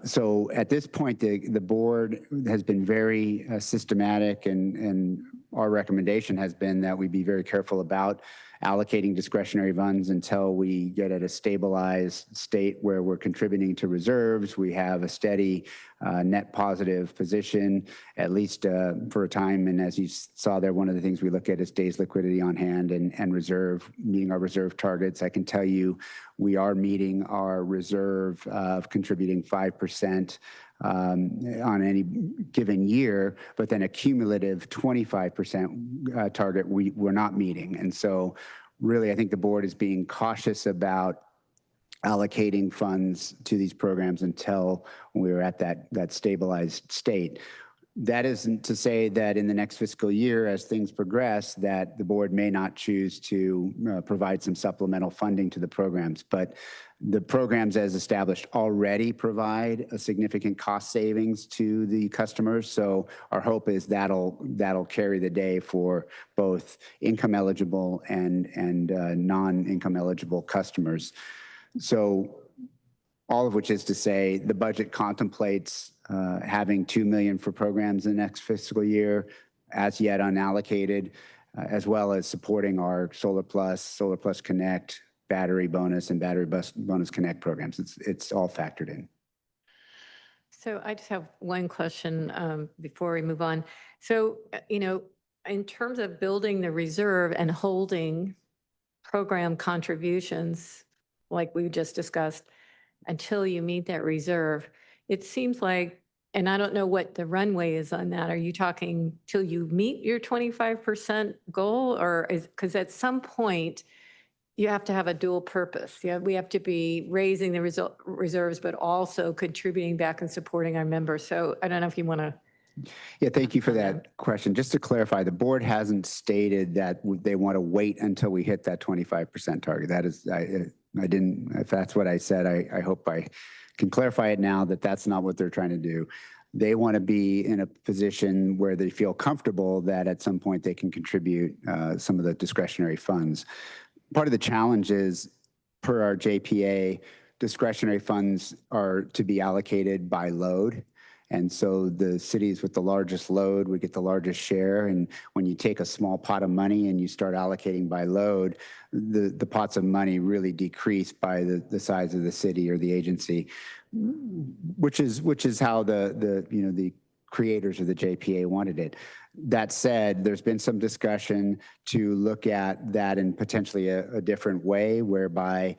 So at this point, the board has been very systematic, and our recommendation has been that we be very careful about allocating discretionary funds until we get at a stabilized state where we're contributing to reserves. We have a steady net positive position, at least for a time. And as you saw there, one of the things we look at is days liquidity on hand and reserve, meeting our reserve targets. I can tell you we are meeting our reserve of contributing 5% on any given year, but then a cumulative 25% target we're not meeting. And so really, I think the board is being cautious about allocating funds to these programs until we're at that stabilized state. That isn't to say that in the next fiscal year, as things progress, that the board may not choose to provide some supplemental funding to the programs. But the programs as established already provide a significant cost savings to the customers. So our hope is that'll carry the day for both income eligible and non-income eligible customers. So all of which is to say the budget contemplates having $2 million for programs in the next fiscal year, as yet unallocated, as well as supporting our Solar Plus Connect, Battery Bonus, and Battery Bonus Connect programs. It's all factored in. So I just have one question before we move on. So, in terms of building the reserve and holding program contributions, like we just discussed, until you meet that reserve, it seems like, and I don't know what the runway is on that. Are you talking till you meet your 25% goal, or because at some point you have to have a dual purpose. Yeah, we have to be raising the reserves, but also contributing back and supporting our members. So I don't know if you want to. Yeah, thank you for that question. Just to clarify, the board hasn't stated that they want to wait until we hit that 25% target. That is, I didn't, if that's what I said, I hope I can clarify it now that that's not what they're trying to do. They want to be in a position where they feel comfortable that at some point they can contribute some of the discretionary funds. Part of the challenge is, per our JPA, discretionary funds are to be allocated by load. And so the cities with the largest load would get the largest share. And when you take a small pot of money and you start allocating by load, the pots of money really decrease by the size of the city or the agency, which is how the creators of the JPA wanted it. That said, there's been some discussion to look at that in potentially a different way, whereby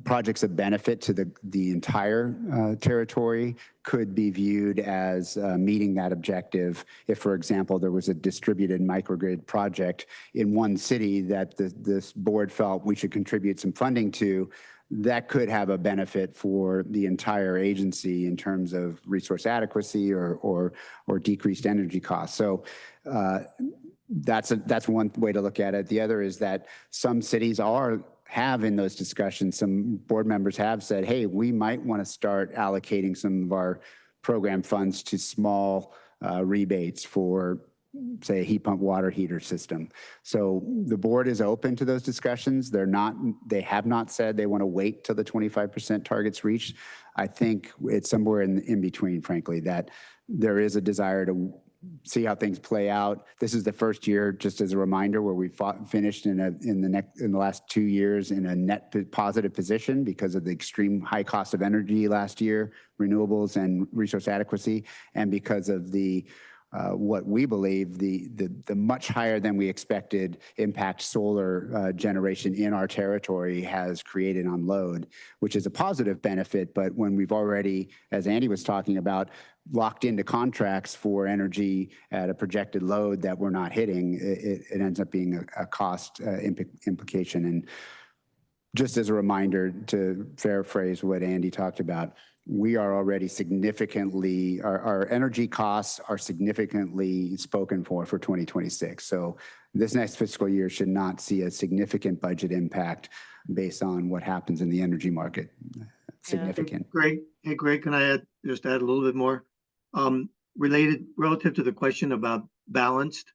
projects of benefit to the entire territory could be viewed as meeting that objective. If, for example, there was a distributed microgrid project in one city that this board felt we should contribute some funding to, that could have a benefit for the entire agency in terms of resource adequacy or decreased energy costs. So that's one way to look at it. The other is that some cities have in those discussions, some board members have said, hey, we might want to start allocating some of our program funds to small rebates for, say, a heat pump water heater system. So the board is open to those discussions. They have not said they want to wait till the 25% target's reached. I think it's somewhere in between, frankly, that there is a desire to see how things play out. This is the first year, just as a reminder, where we finished in the last 2 years in a net positive position because of the extreme high cost of energy last year, renewables and resource adequacy, and because of the what we believe the much higher than we expected impact solar generation in our territory has created on load, which is a positive benefit. But when we've already, as Andy was talking about, locked into contracts for energy at a projected load that we're not hitting, it ends up being a cost implication. And just as a reminder, to paraphrase what Andy talked about, we are already significantly, our energy costs are significantly spoken for 2026. So this next fiscal year should not see a significant budget impact based on what happens in the energy market. Significant. Greg, hey, Greg, can I just add a little bit more? Relative to the question about balancing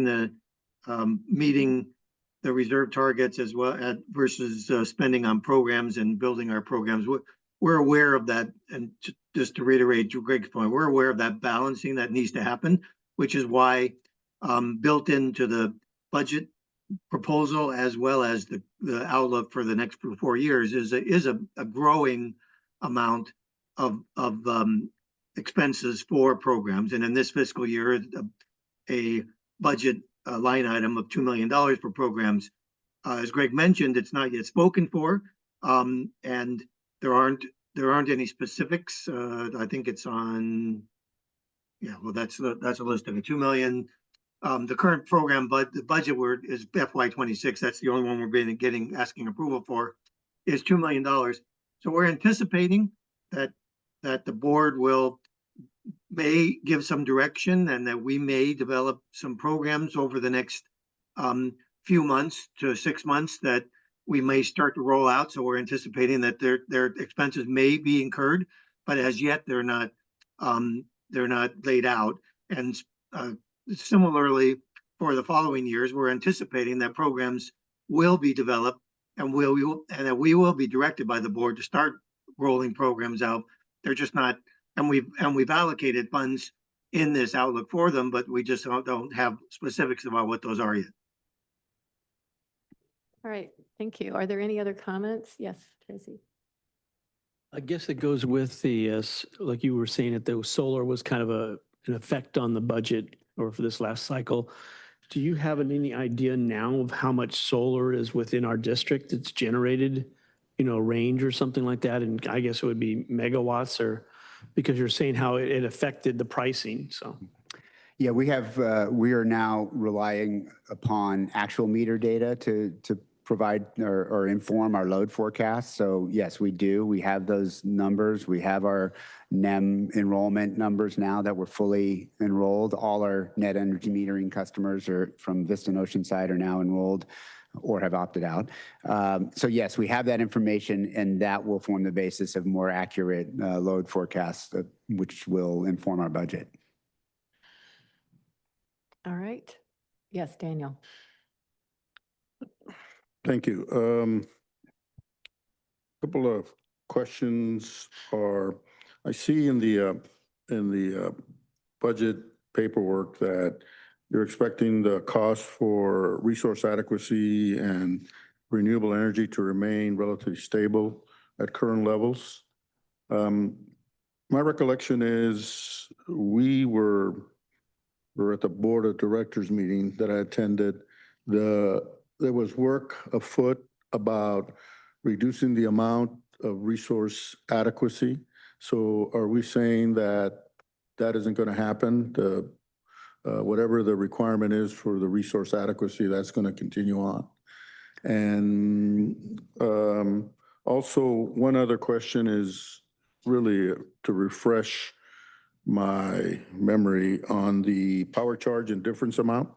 the meeting the reserve targets as well versus spending on programs and building our programs. We're aware of that. And just to reiterate Greg's point, we're aware of that balancing that needs to happen, which is why built into the budget proposal as well as the outlook for the next 4 years is a growing amount of expenses for programs. And in this fiscal year, a budget line item of $2 million for programs. As Greg mentioned, it's not yet spoken for, and there aren't any specifics. I think it's on. Yeah, well, that's a listing of $2 million. The current program, but the budget is FY26. That's the only one we're asking approval for, is $2 million. So we're anticipating that the board may give some direction and that we may develop some programs over the next few months to 6 months that we may start to roll out. So we're anticipating that their expenses may be incurred, but as yet they're not laid out. And similarly, for the following years, we're anticipating that programs will be developed and that we will be directed by the board to start rolling programs out. They're just not. And we've allocated funds in this outlook for them, but we just don't have specifics about what those are yet. All right, thank you. Are there any other comments? Yes, Tracy. I guess it goes with the, like you were saying, that the solar was kind of an effect on the budget or for this last cycle. Do you have any idea now of how much solar is within our district that's generated, range or something like that? And I guess it would be megawatts, or because you're saying how it affected the pricing, so. Yeah, we are now relying upon actual meter data to provide or inform our load forecast. So yes, we do. We have those numbers. We have our NEM enrollment numbers now that we're fully enrolled. All our net energy metering customers from Vista and Oceanside are now enrolled or have opted out. So yes, we have that information, and that will form the basis of more accurate load forecasts, which will inform our budget. All right. Yes, Daniel. Thank you. Couple of questions are, I see in the budget paperwork that you're expecting the cost for resource adequacy and renewable energy to remain relatively stable at current levels. My recollection is we were at the board of directors meeting that I attended. There was work afoot about reducing the amount of resource adequacy. So are we saying that that isn't going to happen? Whatever the requirement is for the resource adequacy, that's going to continue on. And also, one other question is really to refresh my memory on the power charge and difference amount.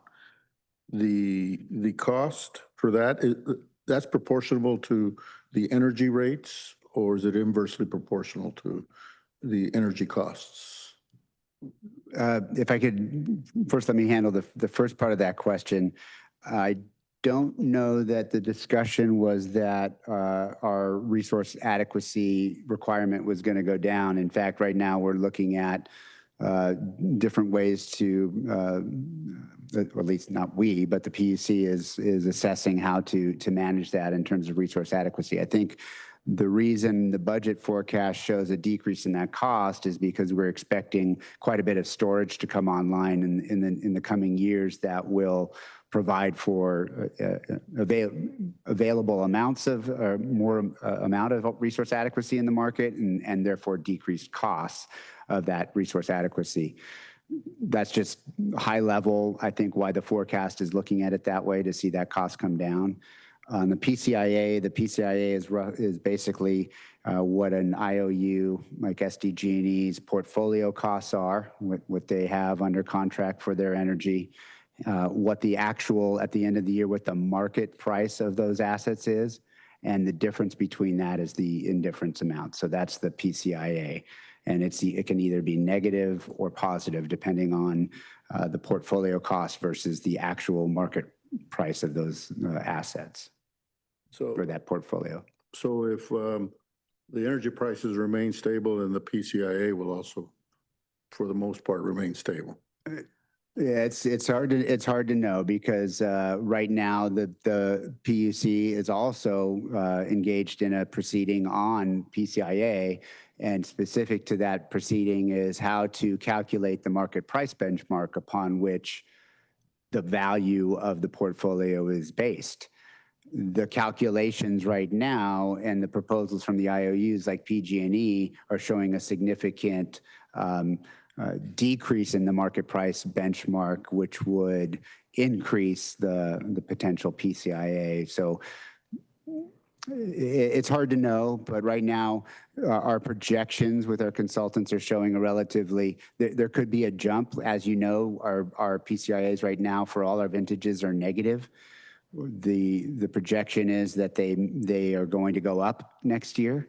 The cost for that, that's proportional to the energy rates, or is it inversely proportional to the energy costs? If I could, first let me handle the first part of that question. I don't know that the discussion was that our resource adequacy requirement was going to go down. In fact, right now we're looking at different ways to, or at least not we, but the PUC is assessing how to manage that in terms of resource adequacy. I think the reason the budget forecast shows a decrease in that cost is because we're expecting quite a bit of storage to come online in the coming years that will provide for available amounts of more amount of resource adequacy in the market and therefore decreased costs of that resource adequacy. That's just high level, I think, why the forecast is looking at it that way, to see that cost come down. On the PCIA is basically what an IOU like SDG&E's portfolio costs are, what they have under contract for their energy, what the actual, at the end of the year, what the market price of those assets is, and the difference between that is the indifference amount. So that's the PCIA. And it can either be negative or positive depending on the portfolio cost versus the actual market price of those assets for that portfolio. So if the energy prices remain stable, then the PCIA will also, for the most part, remain stable. Yeah, it's hard to know because right now the PUC is also engaged in a proceeding on PCIA, and specific to that proceeding is how to calculate the market price benchmark upon which the value of the portfolio is based. The calculations right now and the proposals from the IOUs like PG&E are showing a significant decrease in the market price benchmark, which would increase the potential PCIA. So it's hard to know, but right now our projections with our consultants are showing a relatively, there could be a jump. As you know, our PCIAs right now for all our vintages are negative. The projection is that they are going to go up next year.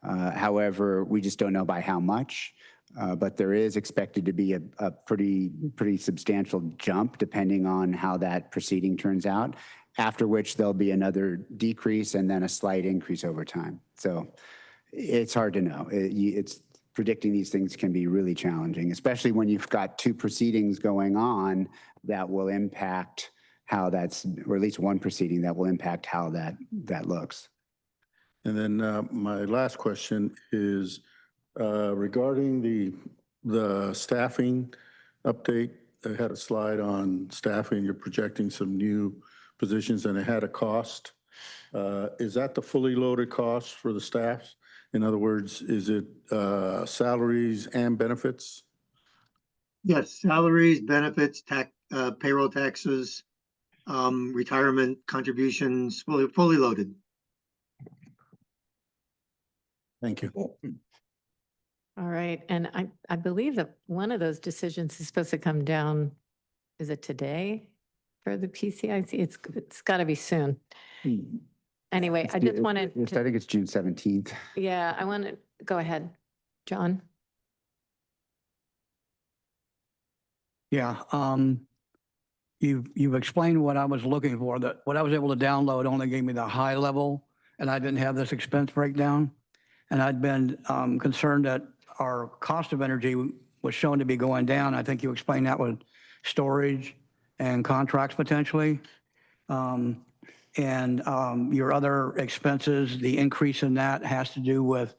However, we just don't know by how much. But there is expected to be a pretty substantial jump depending on how that proceeding turns out, after which there'll be another decrease and then a slight increase over time. So it's hard to know. It's predicting these things can be really challenging, especially when you've got two proceedings going on that will impact how that's, or at least one proceeding that will impact how that looks. And then my last question is regarding the staffing update. I had a slide on staffing. You're projecting some new positions and it had a cost. Is that the fully loaded cost for the staff? In other words, is it salaries and benefits? Yes, salaries, benefits, payroll taxes, retirement contributions, fully loaded. Thank you. All right, and I believe that one of those decisions is supposed to come down, is it today for the PCIC? It's got to be soon. Anyway, I just wanted to. I think it's June 17th. Yeah, I want to, go ahead, John. Yeah, you've explained what I was looking for. That what I was able to download only gave me the high level, and I didn't have this expense breakdown. And I'd been concerned that our cost of energy was shown to be going down. I think you explained that with storage and contracts potentially. Your other expenses, the increase in that has to do with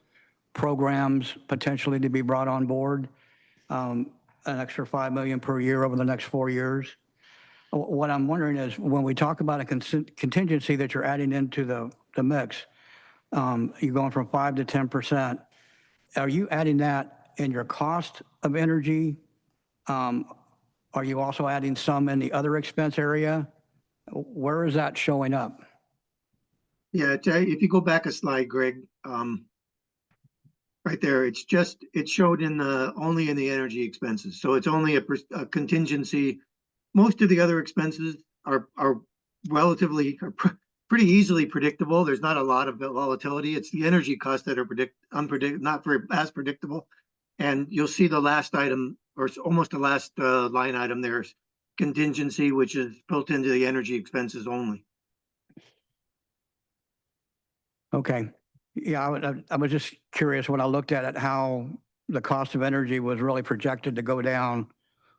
programs potentially to be brought on board, an extra $5 million per year over the next 4 years. What I'm wondering is when we talk about a contingency that you're adding into the the mix. You're going from 5 to 10%. Are you adding that in your cost of energy? Are you also adding some in the other expense area? Where is that showing up? Yeah, if you go back a slide, Greg, right there, it's showed in only in the energy expenses. So it's only a contingency. Most of the other expenses are relatively pretty easily predictable. There's not a lot of volatility. It's the energy costs that are not very as predictable. And you'll see the last item, or almost the last line item, there's contingency, which is built into the energy expenses only. Okay. Yeah, I was just curious when I looked at it, how the cost of energy was really projected to go down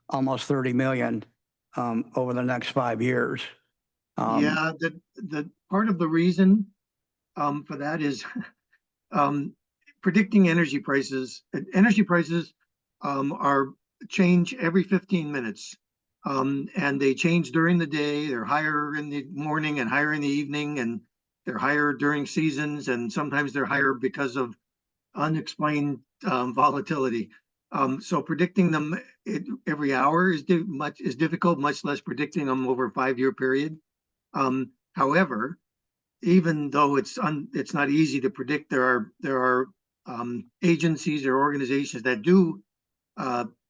almost 30 million over the next 5 years. Yeah, the part of the reason for that is predicting energy prices. Energy prices are change every 15 minutes. And they change during the day. They're higher in the morning and higher in the evening, and they're higher during seasons, and sometimes they're higher because of unexplained volatility. So predicting them every hour is difficult, much less predicting them over a 5-year period. However, even though it's not easy to predict, there are agencies or organizations that do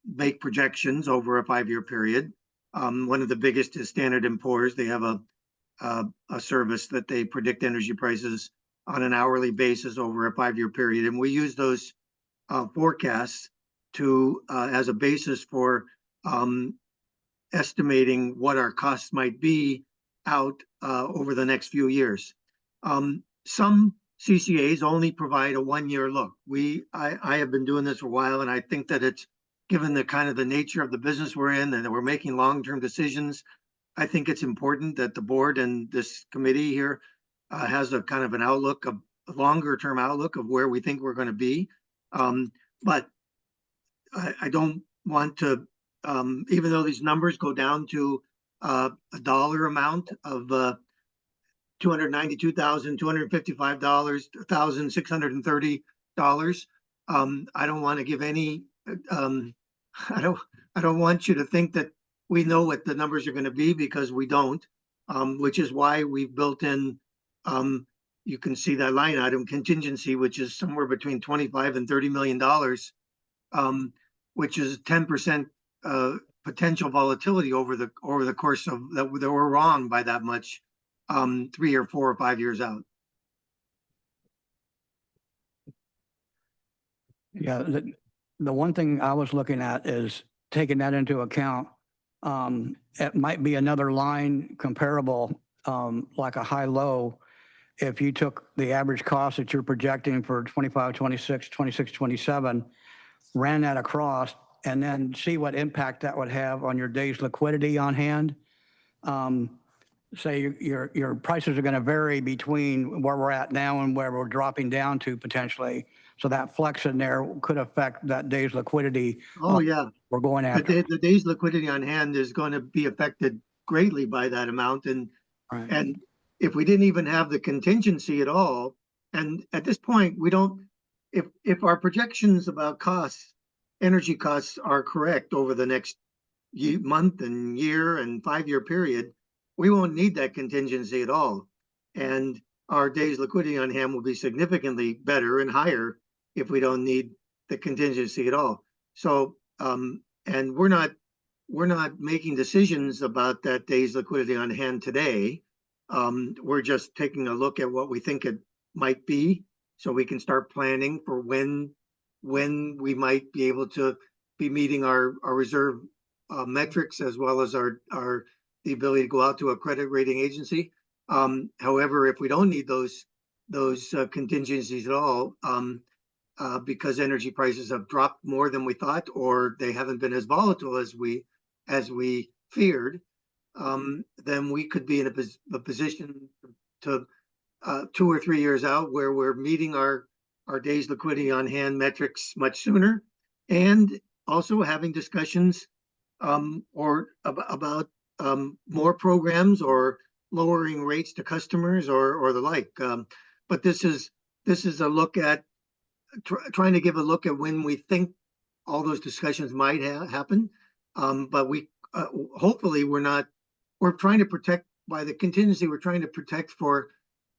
make projections over a 5-year period. One of the biggest is Standard & Poor's. They have a service that they predict energy prices on an hourly basis over a 5-year period, and we use those forecasts to as a basis for estimating what our costs might be out over the next few years. Some CCAs only provide a 1-year look. I have been doing this for a while, and I think that it's given the kind of the nature of the business we're in and that we're making long-term decisions. I think it's important that the board and this committee here has a kind of an outlook, a longer-term outlook of where we think we're going to be. But I don't want to, even though these numbers go down to a dollar amount of $292,255, $1,630. I don't want to give any. I don't want you to think that we know what the numbers are going to be, because we don't. Which is why we've built in. You can see that line item contingency, which is somewhere between $25 and $30 million, which is 10% potential volatility over the course of that we're wrong by that much. 3 or 4 or 5 years out. Yeah, the one thing I was looking at is taking that into account. It might be another line comparable, like a high-low. If you took the average cost that you're projecting for 25, 26, 26, 27, ran that across, and then see what impact that would have on your day's liquidity on hand. Say your prices are going to vary between where we're at now and where we're dropping down to potentially. So that flex in there could affect that day's liquidity. Oh, yeah. We're going after. The day's liquidity on hand is going to be affected greatly by that amount. And Right. and if we didn't even have the contingency at all, and at this point, we don't, if our projections about costs, energy costs are correct over the next month and year and 5-year period, we won't need that contingency at all. And our days liquidity on hand will be significantly better and higher if we don't need the contingency at all. So, and we're not making decisions about that day's liquidity on hand today. We're just taking a look at what we think it might be, so we can start planning for when we might be able to be meeting our reserve metrics, as well as the ability to go out to a credit rating agency. However, if we don't need those contingencies at all, because energy prices have dropped more than we thought, or they haven't been as volatile as we feared, then we could be in a position to 2 or 3 years out where we're meeting our days liquidity on hand metrics much sooner, and also having discussions or about more programs or lowering rates to customers or the like. But this is a look at trying to give a look at when we think all those discussions might happen. But we hopefully we're trying to protect by the contingency. We're trying to protect for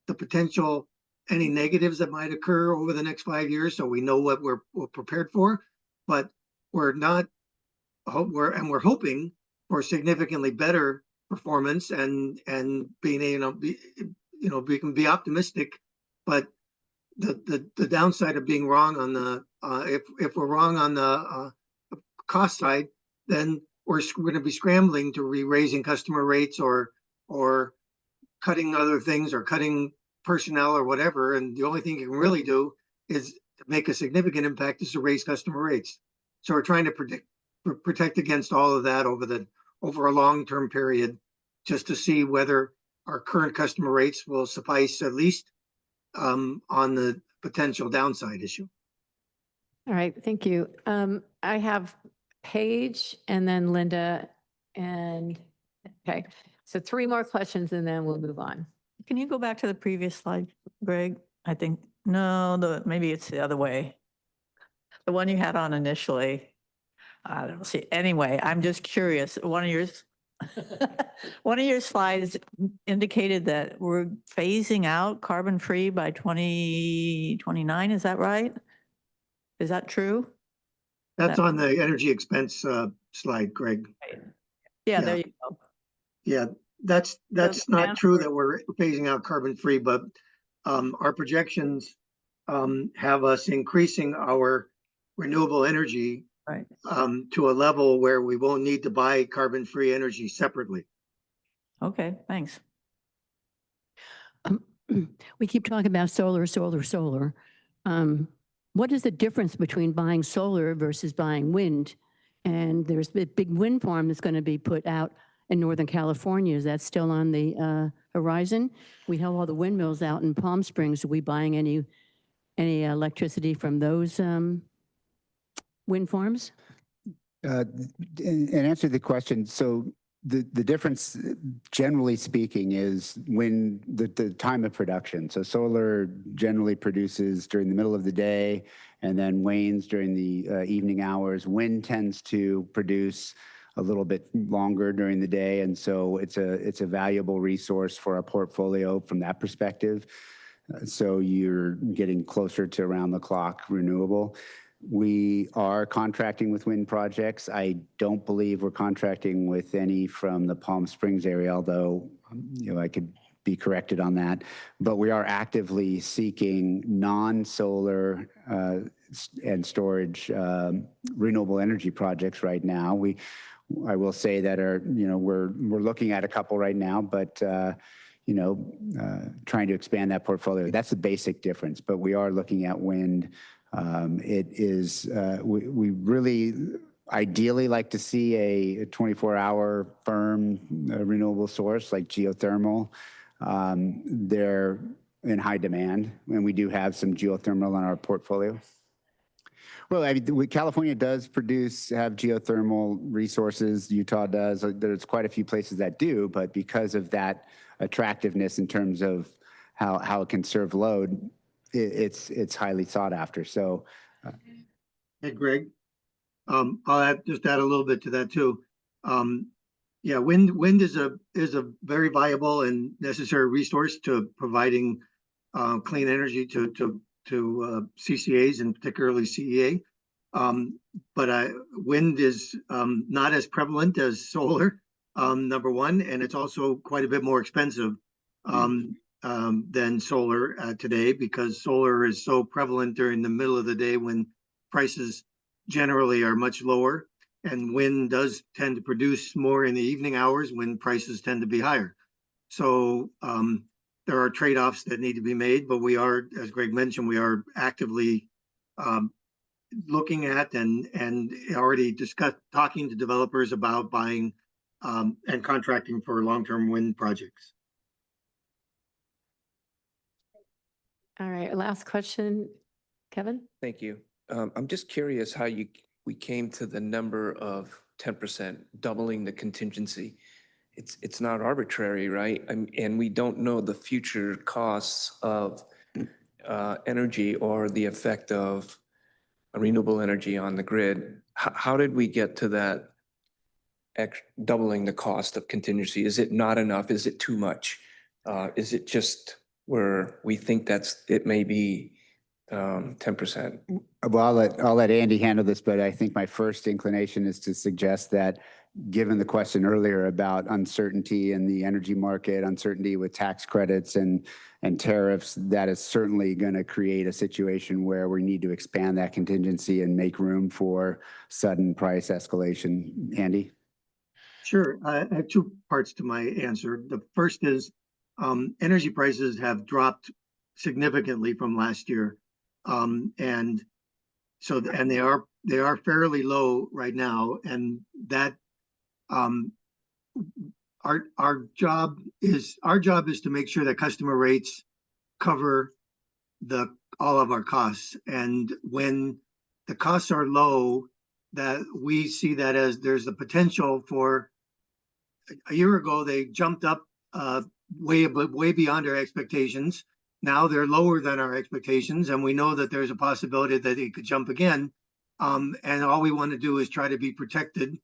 the potential any negatives that might occur over the next 5 years, so we know what we're prepared for. But we're not we're hoping for significantly better performance and being we can be optimistic, but the downside of being wrong on the if we're wrong on the cost side, then we're going to be scrambling to raising customer rates or cutting other things or cutting personnel or whatever. And the only thing you can really do is to make a significant impact is to raise customer rates. So we're trying to protect against all of that over a long-term period, just to see whether our current customer rates will suffice at least on the potential downside issue. All right, thank you. I have Paige and then Linda and, okay. So 3 more questions and then we'll move on. Can you go back to the previous slide, Greg? I think, no, maybe it's the other way. The one you had on initially. I don't see. Anyway, I'm just curious. One of your slides indicated that we're phasing out carbon-free by 2029. Is that right? Is that true? That's on the energy expense slide, Greg. Yeah, there you go. Yeah, that's not true that we're phasing out carbon-free, but our projections have us increasing our renewable energy to a level where we won't need to buy carbon-free energy separately. Okay, thanks. We keep talking about solar, solar, solar. What is the difference between buying solar versus buying wind? And there's a big wind farm that's going to be put out in Northern California. Is that still on the horizon? We have all the windmills out in Palm Springs. Are we buying any electricity from those wind farms? In answer to the question, so the difference, generally speaking, is when the time of production. So solar generally produces during the middle of the day and then wanes during the evening hours. Wind tends to produce a little bit longer during the day, and so it's a valuable resource for our portfolio from that perspective. So you're getting closer to around the clock renewable. We are contracting with wind projects. I don't believe we're contracting with any from the Palm Springs area, although I could be corrected on that. But we are actively seeking non-solar and storage renewable energy projects right now. I will say that we're looking at a couple right now, but trying to expand that portfolio. That's the basic difference. But we are looking at wind. It is, we really ideally like to see a 24-hour firm renewable source like geothermal. They're in high demand, and we do have some geothermal in our portfolio. Well, I mean, California does have geothermal resources. Utah does. There's quite a few places that do, but because of that attractiveness in terms of how it can serve load, it's highly sought after. So, hey, Greg, I'll just add a little bit to that too. Yeah, wind is a very viable and necessary resource to providing clean energy to CCAs and particularly CEA. But wind is not as prevalent as solar, number one, and it's also quite a bit more expensive than solar today, because solar is so prevalent during the middle of the day when prices generally are much lower, and wind does tend to produce more in the evening hours when prices tend to be higher. So there are trade-offs that need to be made, but we are, as Greg mentioned, we are actively looking at and already talking to developers about buying and contracting for long-term wind projects. All right, last question, Kevin? Thank you. I'm just curious how we came to the number of 10%, doubling the contingency. it's not arbitrary, right? And we don't know the future costs of energy or the effect of renewable energy on the grid. How did we get to that doubling the cost of contingency? Is it not enough? Is it too much? Is it just where we think it may be 10%? Well, I'll let Andy handle this, but I think my first inclination is to suggest that given the question earlier about uncertainty in the energy market, uncertainty with tax credits and tariffs, that is certainly going to create a situation where we need to expand that contingency and make room for sudden price escalation. Andy? Sure. I have two parts to my answer. The first is energy prices have dropped significantly from last year. And they are fairly low right now. And that our job is to make sure that customer rates cover all of our costs. And when the costs are low, that we see that as there's the potential for. A year ago, they jumped up way beyond our expectations. Now they're lower than our expectations, and we know that there's a possibility that it could jump again. And all we want to do is try to be protected.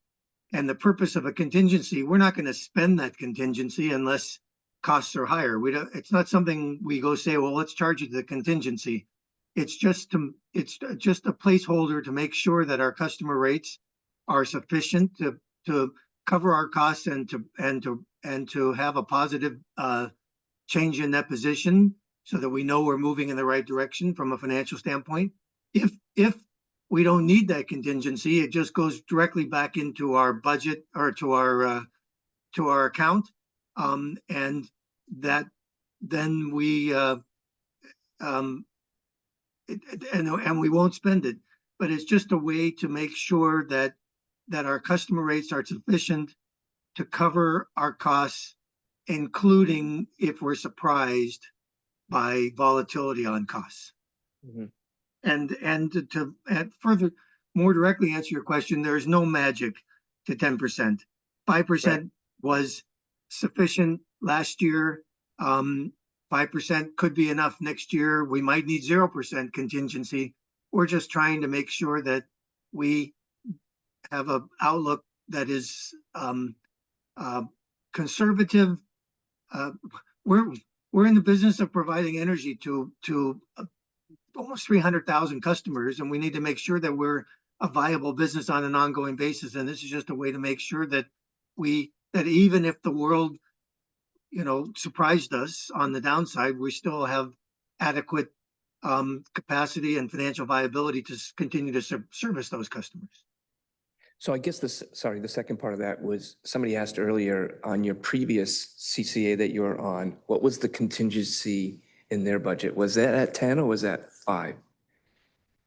And the purpose of a contingency, we're not going to spend that contingency unless costs are higher. It's not something we go say, well, let's charge it the contingency. It's just a placeholder to make sure that our customer rates are sufficient to cover our costs and to have a positive change in that position, so that we know we're moving in the right direction from a financial standpoint. If we don't need that contingency, it just goes directly back into our budget or to our account, and that then we and we won't spend it. But it's just a way to make sure that our customer rates are sufficient to cover our costs, including if we're surprised by volatility on costs. Mm-hmm. And to further, more directly answer your question, there is no magic to 10%. 5% was sufficient last year. 5% could be enough next year. We might need 0% contingency. We're just trying to make sure that we have an outlook that is conservative. We're in the business of providing energy to almost 300,000 customers, and we need to make sure that we're a viable business on an ongoing basis. And this is just a way to make sure that even if the world, surprised us on the downside, we still have adequate capacity and financial viability to continue to service those customers. So I guess the second part of that was, somebody asked earlier, on your previous CCA that you were on, what was the contingency in their budget? Was that at 10 or was that 5?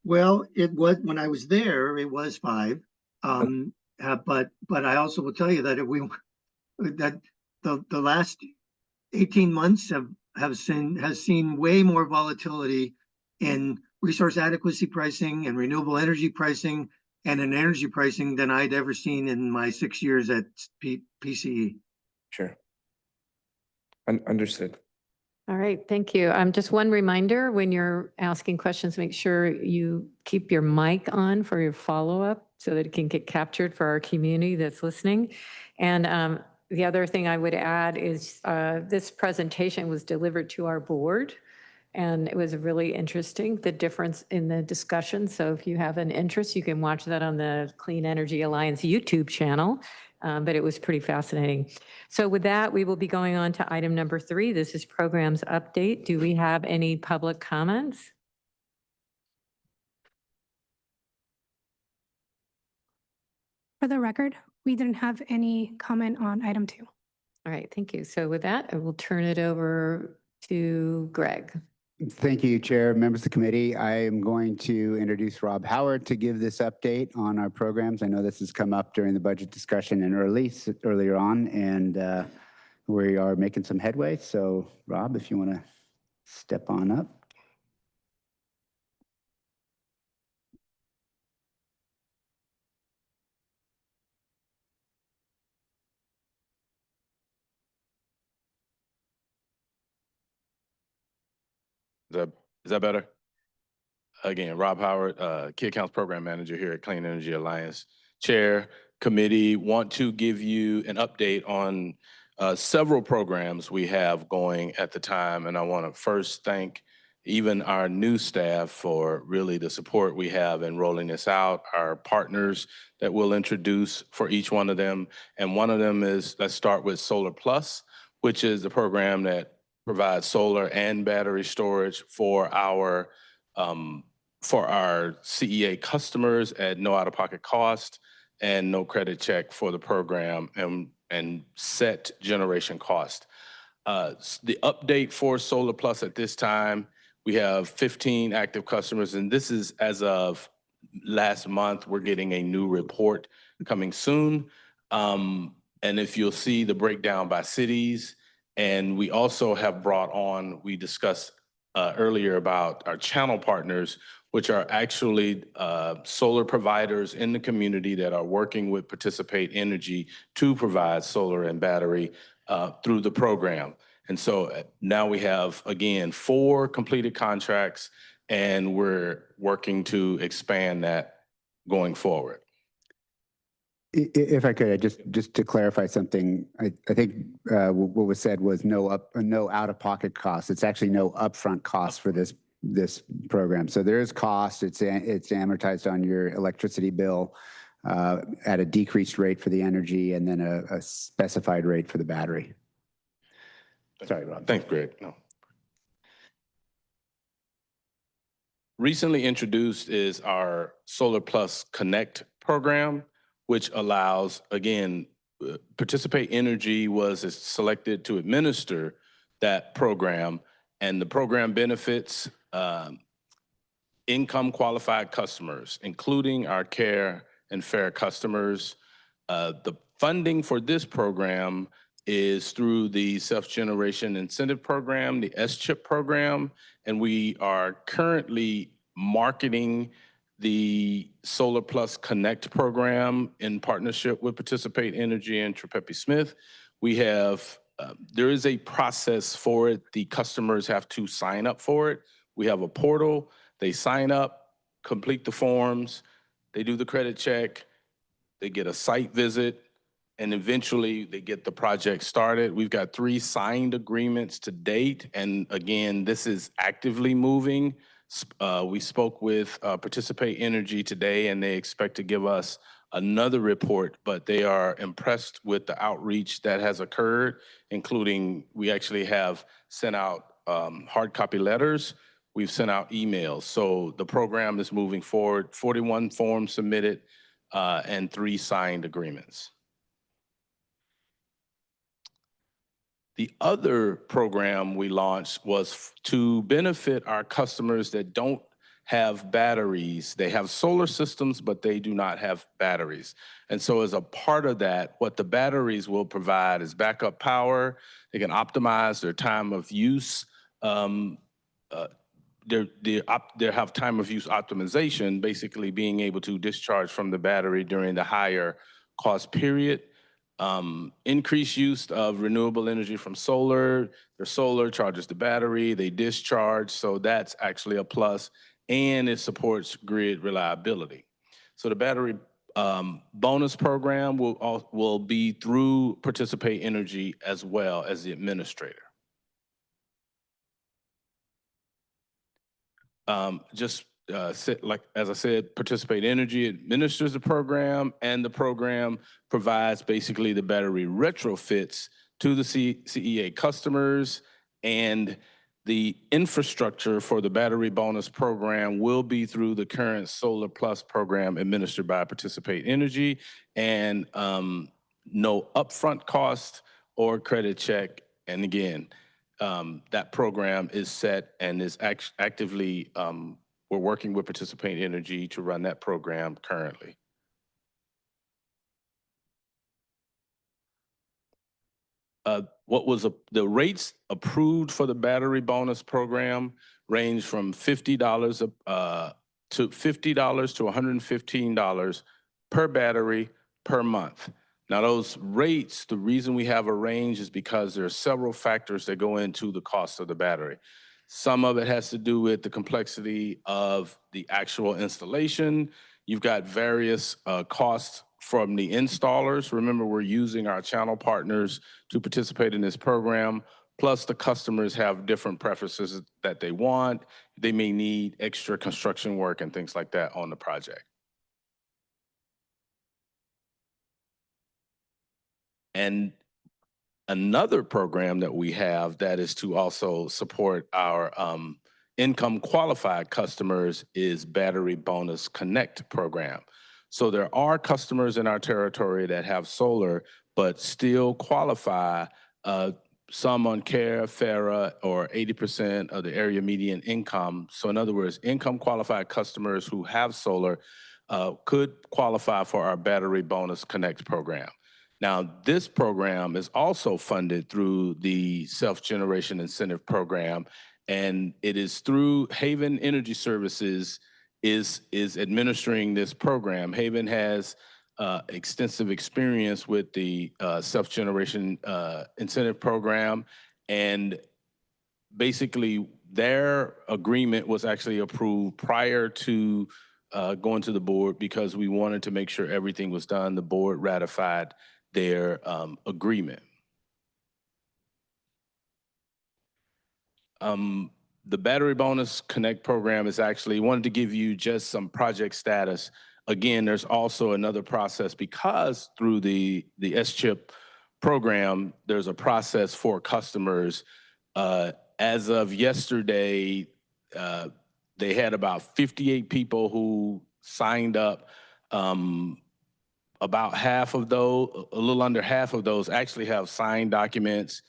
Well, it was, when I was there, it was 5. But I also will tell you that the last 18 months has seen way more volatility in resource adequacy pricing and renewable energy pricing and in energy pricing than I'd ever seen in my 6 years at PCE. Sure. Understood. All right, thank you. Just one reminder, when you're asking questions, make sure you keep your mic on for your follow-up so that it can get captured for our community that's listening. And the other thing I would add is this presentation was delivered to our board, and it was really interesting, the difference in the discussion. So if you have an interest, you can watch that on the Clean Energy Alliance YouTube channel. But it was pretty fascinating. So with that, we will be going on to item number 3. This is programs update. Do we have any public comments? For the record, we didn't have any comment on item 2. All right, thank you. So with that, I will turn it over to Greg. Thank you, Chair, members of the committee. I am going to introduce Rob Howard to give this update on our programs. I know this has come up during the budget discussion and earlier on, and we are making some headway. So, Rob, if you want to step on up. Is that better? Again, Rob Howard, Key Accounts Program Manager here at Clean Energy Alliance. Chair, committee, want to give you an update on several programs we have going at the time. And I want to first thank even our new staff for really the support we have in rolling this out, our partners that we'll introduce for each one of them. And one of them is, let's start with Solar Plus, which is the program that provides solar and battery storage for our CEA customers at no out-of-pocket cost and no credit check for the program and set generation cost. The update for Solar Plus at this time, we have 15 active customers, and this is as of last month. We're getting a new report coming soon. And if you'll see the breakdown by cities, and we also have brought on, we discussed earlier about our channel partners, which are actually solar providers in the community that are working with Participate Energy to provide solar and battery through the program. And so now we have, again, 4 completed contracts, and we're working to expand that going forward. If I could, just to clarify something, I think what was said was no out-of-pocket costs. It's actually no upfront cost for this program. So there is cost. It's amortized on your electricity bill at a decreased rate for the energy, and then a specified rate for the battery. Sorry, Rob. Thanks, Greg. No. Recently introduced is our Solar Plus Connect program, which allows, again, Participate Energy was selected to administer that program, and the program benefits income qualified customers, including our care and fair customers. The funding for this program is through the Self-Generation Incentive Program, the SCHIP program, and we are currently marketing the Solar Plus Connect program in partnership with Participate Energy and Trepepe Smith. We have, there is a process for it. The customers have to sign up for it. We have a portal. They sign up, complete the forms, they do the credit check, they get a site visit, and eventually they get the project started. We've got 3 signed agreements to date. And again, this is actively moving. We spoke with Participate Energy today, and they expect to give us another report, but they are impressed with the outreach that has occurred, including we actually have sent out hard copy letters. We've sent out emails. So the program is moving forward, 41 forms submitted and 3 signed agreements. The other program we launched was to benefit our customers that don't have batteries. They have solar systems, but they do not have batteries. And so as a part of that, what the batteries will provide is backup power. They can optimize their time of use. They have time of use optimization, basically being able to discharge from the battery during the higher cost period. Increased use of renewable energy from solar. Their solar charges the battery, they discharge, so that's actually a plus, and it supports grid reliability. So the battery bonus program will be through Participate Energy as well as the administrator. Like as I said, Participate Energy administers the program, and the program provides basically the battery retrofits to the CEA customers, and the infrastructure for the battery bonus program will be through the current Solar Plus program administered by Participate Energy, and no upfront cost or credit check. And again, that program is set and is actively we're working with Participate Energy to run that program currently. The rates approved for the battery bonus program range from $50 to $115 per battery per month. Now those rates, the reason we have a range is because there are several factors that go into the cost of the battery. Some of it has to do with the complexity of the actual installation. You've got various costs from the installers. Remember, we're using our channel partners to participate in this program. Plus, the customers have different preferences that they want. They may need extra construction work and things like that on the project. And another program that we have that is to also support our income qualified customers is Battery Bonus Connect program. So there are customers in our territory that have solar, but still qualify, some on CARE, FARA, or 80% of the area median income. So in other words, income qualified customers who have solar could qualify for our Battery Bonus Connect program. Now, this program is also funded through the Self-Generation Incentive Program, and it is through Haven Energy Services is administering this program. Haven has extensive experience with the Self-Generation Incentive Program, and basically their agreement was actually approved prior to going to the board because we wanted to make sure everything was done. The board ratified their agreement. The Battery Bonus Connect program is actually, wanted to give you just some project status. Again, there's also another process because through the SCHIP program, there's a process for customers. As of yesterday, they had about 58 people who signed up. About half of those, a little under half of those actually have signed documents.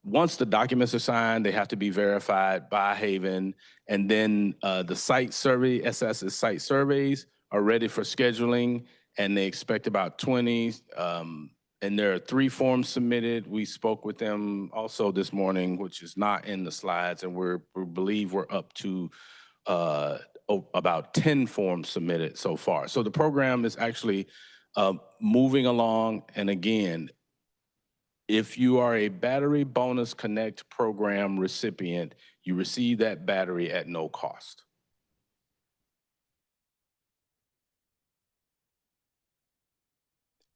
Once the documents are signed, they have to be verified by Haven. And then the site survey, SS's site surveys are ready for scheduling, and they expect about 20. And there are 3 forms submitted. We spoke with them also this morning, which is not in the slides, and we believe we're up to about 10 forms submitted so far. So the program is actually moving along. And again, if you are a Battery Bonus Connect program recipient, you receive that battery at no cost.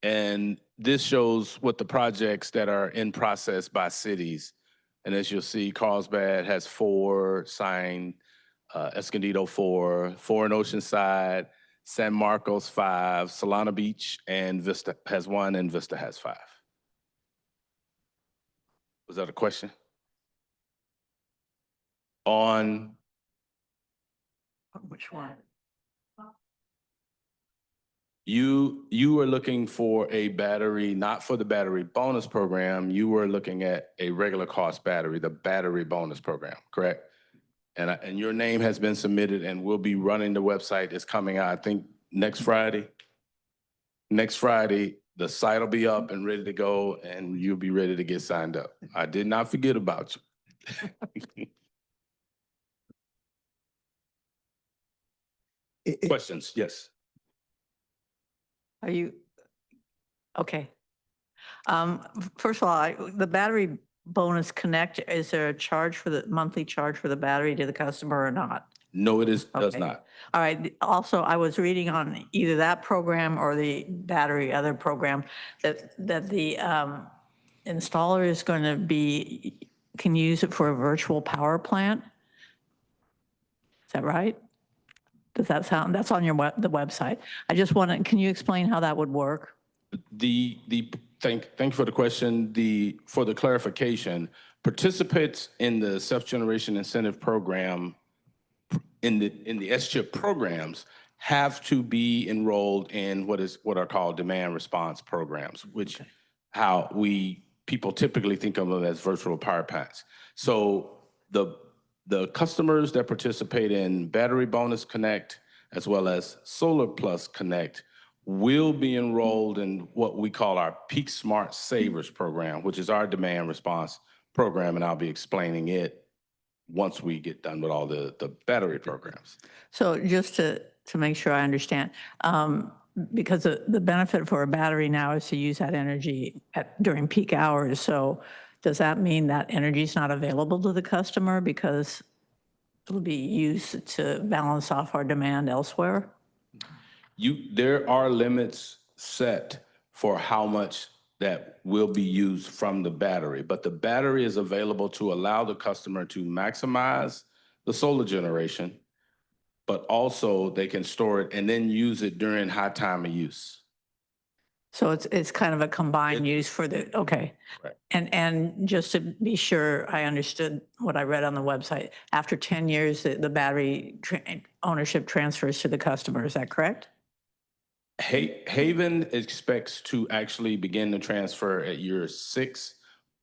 And this shows what the projects that are in process by cities. And as you'll see, Carlsbad has 4 signed, Escondido 4 in Oceanside, San Marcos 5, Solana Beach and Vista has 1, and Vista has 5. Was that a question? On Which one? you were looking for a battery, not for the Battery Bonus Program. You were looking at a regular cost battery, the Battery Bonus Program, correct? And your name has been submitted, and we'll be running the website. It's coming out, I think, next Friday. Next Friday, the site will be up and ready to go, and you'll be ready to get signed up. I did not forget about you. Questions? Yes. Are you, okay. First of all, the Battery Bonus Connect, is there a charge for the monthly charge for the battery to the customer or not? No, it does Okay. not. All right. Also, I was reading on either that program or the battery other program that the installer is going to be, can use it for a virtual power plant. Is that right? Does that sound, that's on your the website. I just want to, can you explain how that would work? Thank you for the question. For the clarification, participants in the Self-Generation Incentive Program in the SCHIP programs have to be enrolled in what are called demand response programs, which how people typically think of them as virtual power plants. So the customers that participate in Battery Bonus Connect as well as Solar Plus Connect will be enrolled in what we call our Peak Smart Savers program, which is our demand response program, and I'll be explaining it once we get done with all the battery programs. So just to make sure I understand, because the benefit for a battery now is to use that energy during peak hours. So does that mean that energy is not available to the customer because it'll be used to balance off our demand elsewhere? There are limits set for how much that will be used from the battery, but the battery is available to allow the customer to maximize the solar generation, but also they can store it and then use it during high time of use. So it's kind of a combined use for the, okay. Right. And just to be sure I understood what I read on the website, after 10 years, the battery ownership transfers to the customer, is that correct? Haven expects to actually begin the transfer at year 6,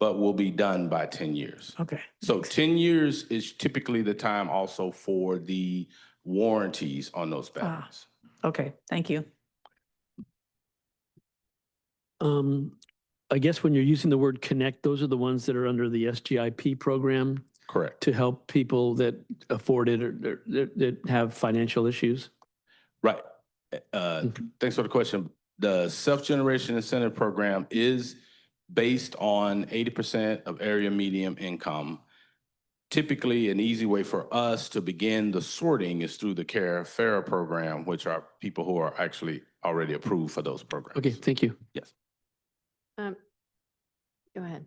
but will be done by 10 years. Okay. So 10 years is typically the time also for the warranties on those batteries. Okay, thank you. I guess when you're using the word connect, those are the ones that are under the SGIP program Correct. to help people that afford it or that have financial issues. Right. Thanks for the question. The self-generation incentive program is based on 80% of area median income. Typically, an easy way for us to begin the sorting is through the CARE program, which are people who are actually already approved for those programs. Okay, thank you. Yes. Go ahead.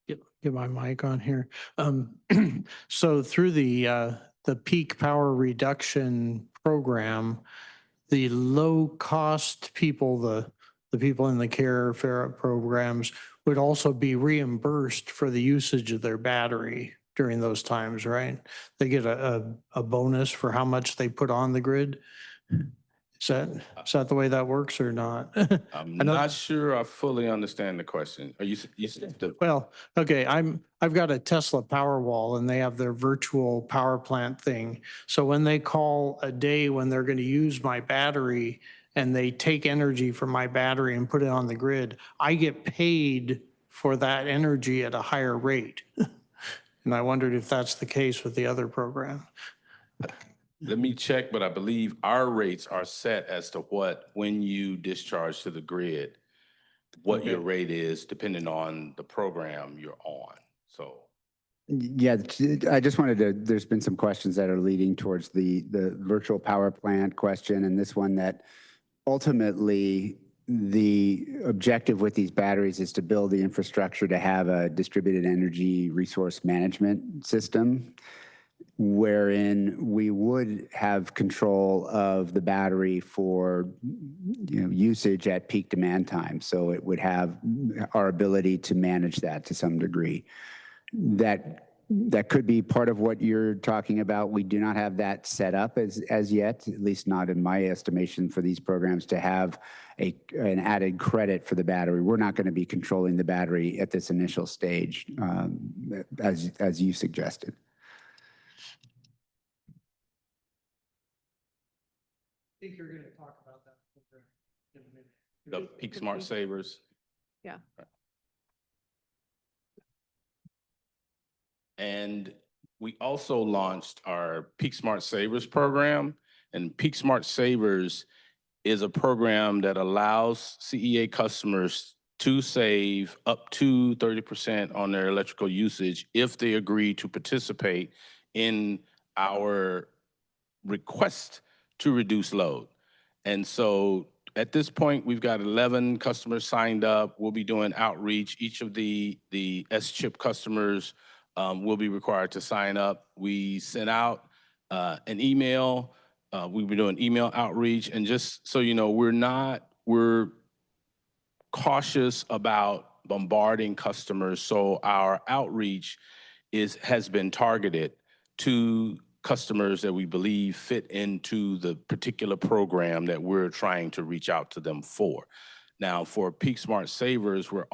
Get my mic on here. So through the peak power reduction program, the low cost people, the people in the care programs would also be reimbursed for the usage of their battery during those times, right? They get a bonus for how much they put on the grid. Is that the way that works or not? I'm I know- not sure I fully understand the question. Are you said the Well, okay, I've got a Tesla Powerwall and they have their virtual power plant thing. So when they call a day when they're going to use my battery and they take energy from my battery and put it on the grid, I get paid for that energy at a higher rate. And I wondered if that's the case with the other program. Let me check, but I believe our rates are set as to when you discharge to the grid, what your rate is depending on the program you're on. So. Yeah, I just wanted to, there's been some questions that are leading towards the virtual power plant question, and this one that ultimately the objective with these batteries is to build the infrastructure to have a distributed energy resource management system, wherein we would have control of the battery for usage at peak demand time. So it would have our ability to manage that to some degree. That could be part of what you're talking about. We do not have that set up as yet, at least not in my estimation for these programs to have an added credit for the battery. We're not going to be controlling the battery at this initial stage, as you suggested. I think you're going to talk about that program in a minute. The Peak Smart Savers. Yeah. And we also launched our Peak Smart Savers program. And Peak Smart Savers is a program that allows CEA customers to save up to 30% on their electrical usage if they agree to participate in our request to reduce load. And so at this point, we've got 11 customers signed up. We'll be doing outreach. Each of the S-chip customers will be required to sign up. We sent out an email. We've been doing email outreach. And just so you know, we're cautious about bombarding customers. So our outreach has been targeted to customers that we believe fit into the particular program that we're trying to reach out to them for. Now, for Peak Smart Savers, we're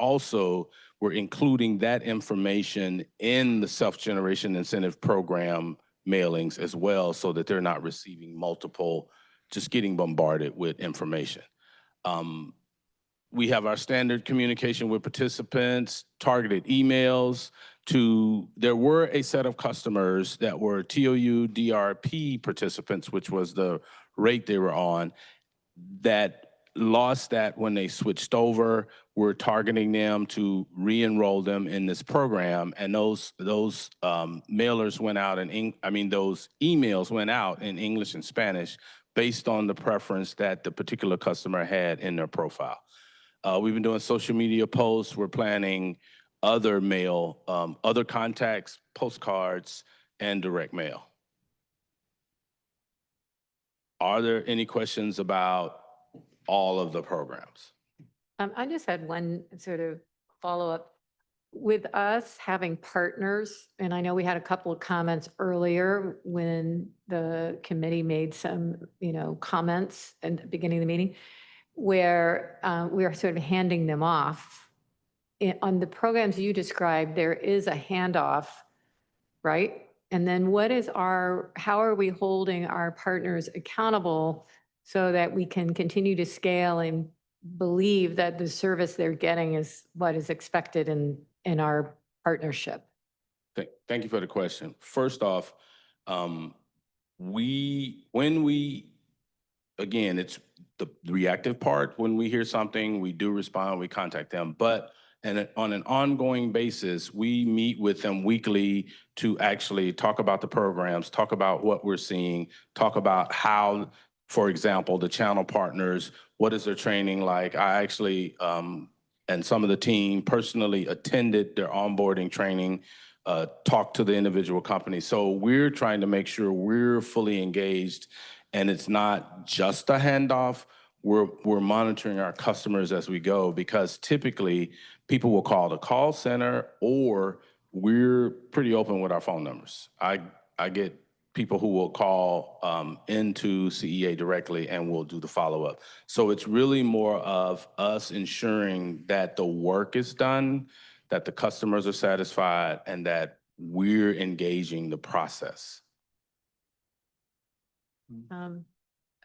including that information in the self-generation incentive program mailings as well, so that they're not receiving multiple, just getting bombarded with information. We have our standard communication with participants, targeted emails. There were a set of customers that were TOU DRP participants, which was the rate they were on, that lost that when they switched over. We're targeting them to re-enroll them in this program, and those mailers went out those emails went out in English and Spanish based on the preference that the particular customer had in their profile. We've been doing social media posts. We're planning other mail, other contacts, postcards, and direct mail. Are there any questions about all of the programs? I just had one sort of follow-up. With us having partners, and I know we had a couple of comments earlier when the committee made some, comments at the beginning of the meeting, where we are sort of handing them off. On the programs you described, there is a handoff, right? And then how are we holding our partners accountable so that we can continue to scale and believe that the service they're getting is what is expected in our partnership? Thank you for the question. First off, again, it's the reactive part. When we hear something, we do respond, we contact them. But on an ongoing basis, we meet with them weekly to actually talk about the programs, talk about what we're seeing, talk about how, for example, the channel partners, what is their training like? I actually, and some of the team personally attended their onboarding training, talked to the individual companies. So we're trying to make sure we're fully engaged, and it's not just a handoff. We're monitoring our customers as we go, because typically people will call the call center, or we're pretty open with our phone numbers. I get people who will call into CEA directly, and we'll do the follow-up. So it's really more of us ensuring that the work is done, that the customers are satisfied, and that we're engaging the process.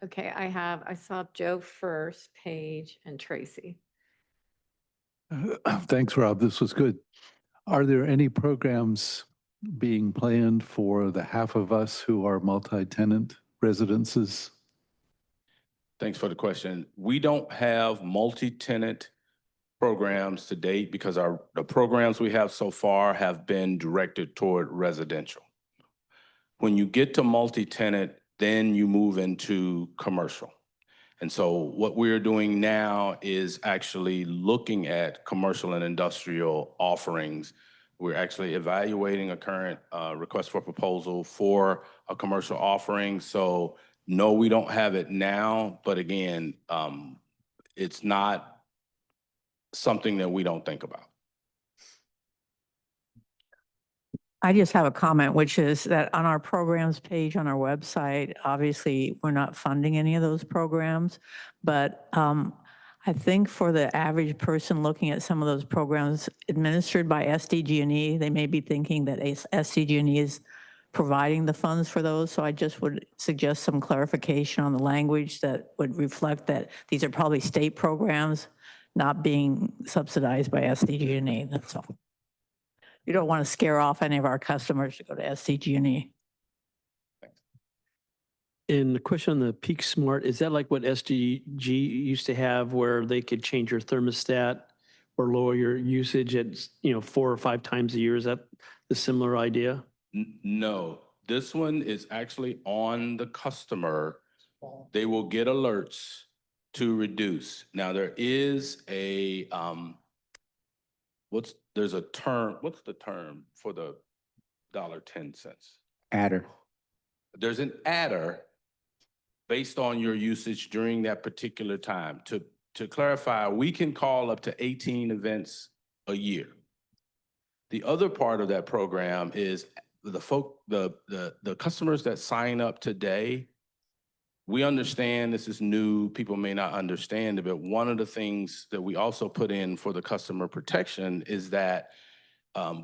Okay, I saw Joe first, Paige, and Tracy. Thanks, Rob. This was good. Are there any programs being planned for the half of us who are multi-tenant residences? Thanks for the question. We don't have multi-tenant programs to date because the programs we have so far have been directed toward residential. When you get to multi-tenant, then you move into commercial. And so what we're doing now is actually looking at commercial and industrial offerings. We're actually evaluating a current request for proposal for a commercial offering. So no, we don't have it now, but again, it's not something that we don't think about. I just have a comment, which is that on our programs page on our website, obviously, we're not funding any of those programs. But I think for the average person looking at some of those programs administered by SDG&E, they may be thinking that SDG&E is providing the funds for those. So I just would suggest some clarification on the language that would reflect that these are probably state programs not being subsidized by SDG&E. That's all. You don't want to scare off any of our customers to go to SDG&E. And the question on the Peak Smart, is that like what SDG used to have, where they could change your thermostat or lower your usage at 4 or 5 times a year? Is that the similar idea? No, this one is actually on the customer. They will get alerts to reduce. Now there is a there's a term. What's the term for the $1.10? Adder. There's an adder based on your usage during that particular time. To clarify, we can call up to 18 events a year. The other part of that program is the customers that sign up today. We understand this is new, people may not understand it, but one of the things that we also put in for the customer protection is that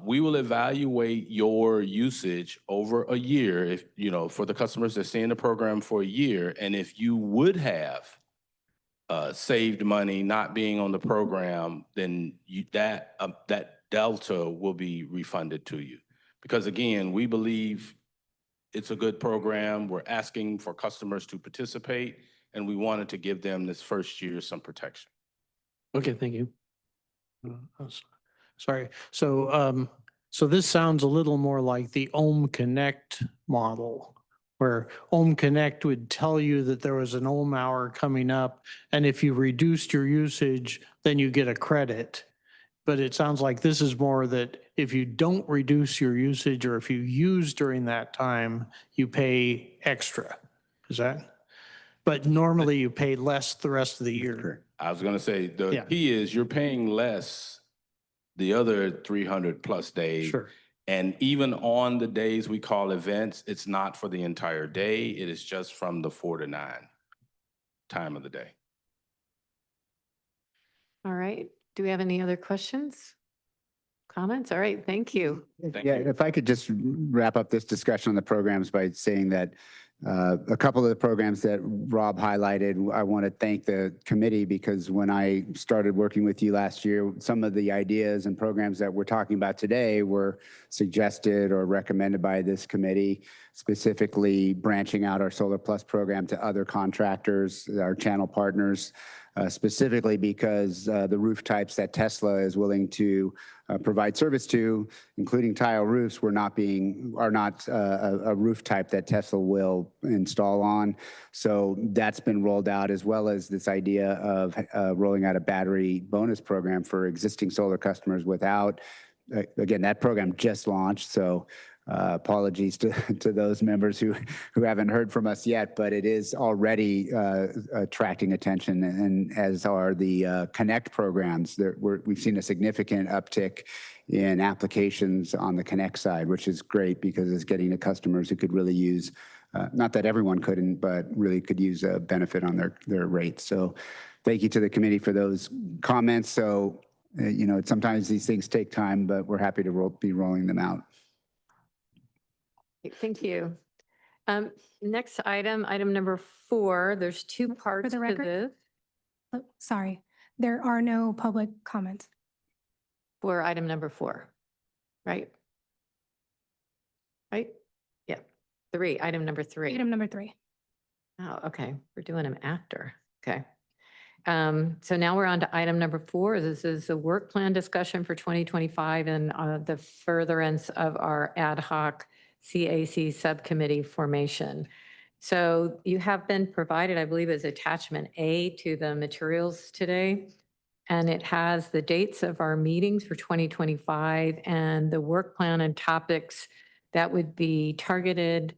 we will evaluate your usage over a year, if for the customers that stay in the program for a year, and if you would have saved money not being on the program, then that delta will be refunded to you. Because again, we believe it's a good program. We're asking for customers to participate, and we wanted to give them this first year some protection. Okay, thank you. Sorry. So this sounds a little more like the Ohm Connect model, where Ohm Connect would tell you that there was an Ohm hour coming up, and if you reduced your usage, then you get a credit. But it sounds like this is more that if you don't reduce your usage, or if you use during that time, you pay extra. Is that? But normally you pay less the rest of the year. I was gonna say, the Yeah. key is you're paying less the other 300 plus days. Sure. And even on the days we call events, it's not for the entire day. It is just from the 4 to 9 time of the day. All right. Do we have any other questions? Comments? All right, thank you. Thank Yeah, you. if I could just wrap up this discussion on the programs by saying that a couple of the programs that Rob highlighted, I want to thank the committee, because when I started working with you last year, some of the ideas and programs that we're talking about today were suggested or recommended by this committee, specifically branching out our Solar Plus program to other contractors, our channel partners, specifically because the roof types that Tesla is willing to provide service to, including tile roofs, are not a roof type that Tesla will install on. So that's been rolled out, as well as this idea of rolling out a battery bonus program for existing solar customers without, again, that program just launched. So apologies to those members who haven't heard from us yet, but it is already attracting attention, and as are the Connect programs. We've seen a significant uptick in applications on the Connect side, which is great because it's getting to customers who could really use, not that everyone couldn't, but really could use a benefit on their rates. So thank you to the committee for those comments. So, sometimes these things take time, but we're happy to be rolling them out. Thank you. Next item, item number 4, there's two parts the to record? this. Oh, sorry, there are no public comments. For item number 4, right? Right? Yeah, 3, item number 3. Item number 3. Oh, okay, we're doing them after, okay. So now we're on to item number 4. This is the work plan discussion for 2025 and the furtherance of our ad hoc CAC subcommittee formation. So you have been provided, I believe, as attachment A to the materials today. And it has the dates of our meetings for 2025 and the work plan and topics that would be targeted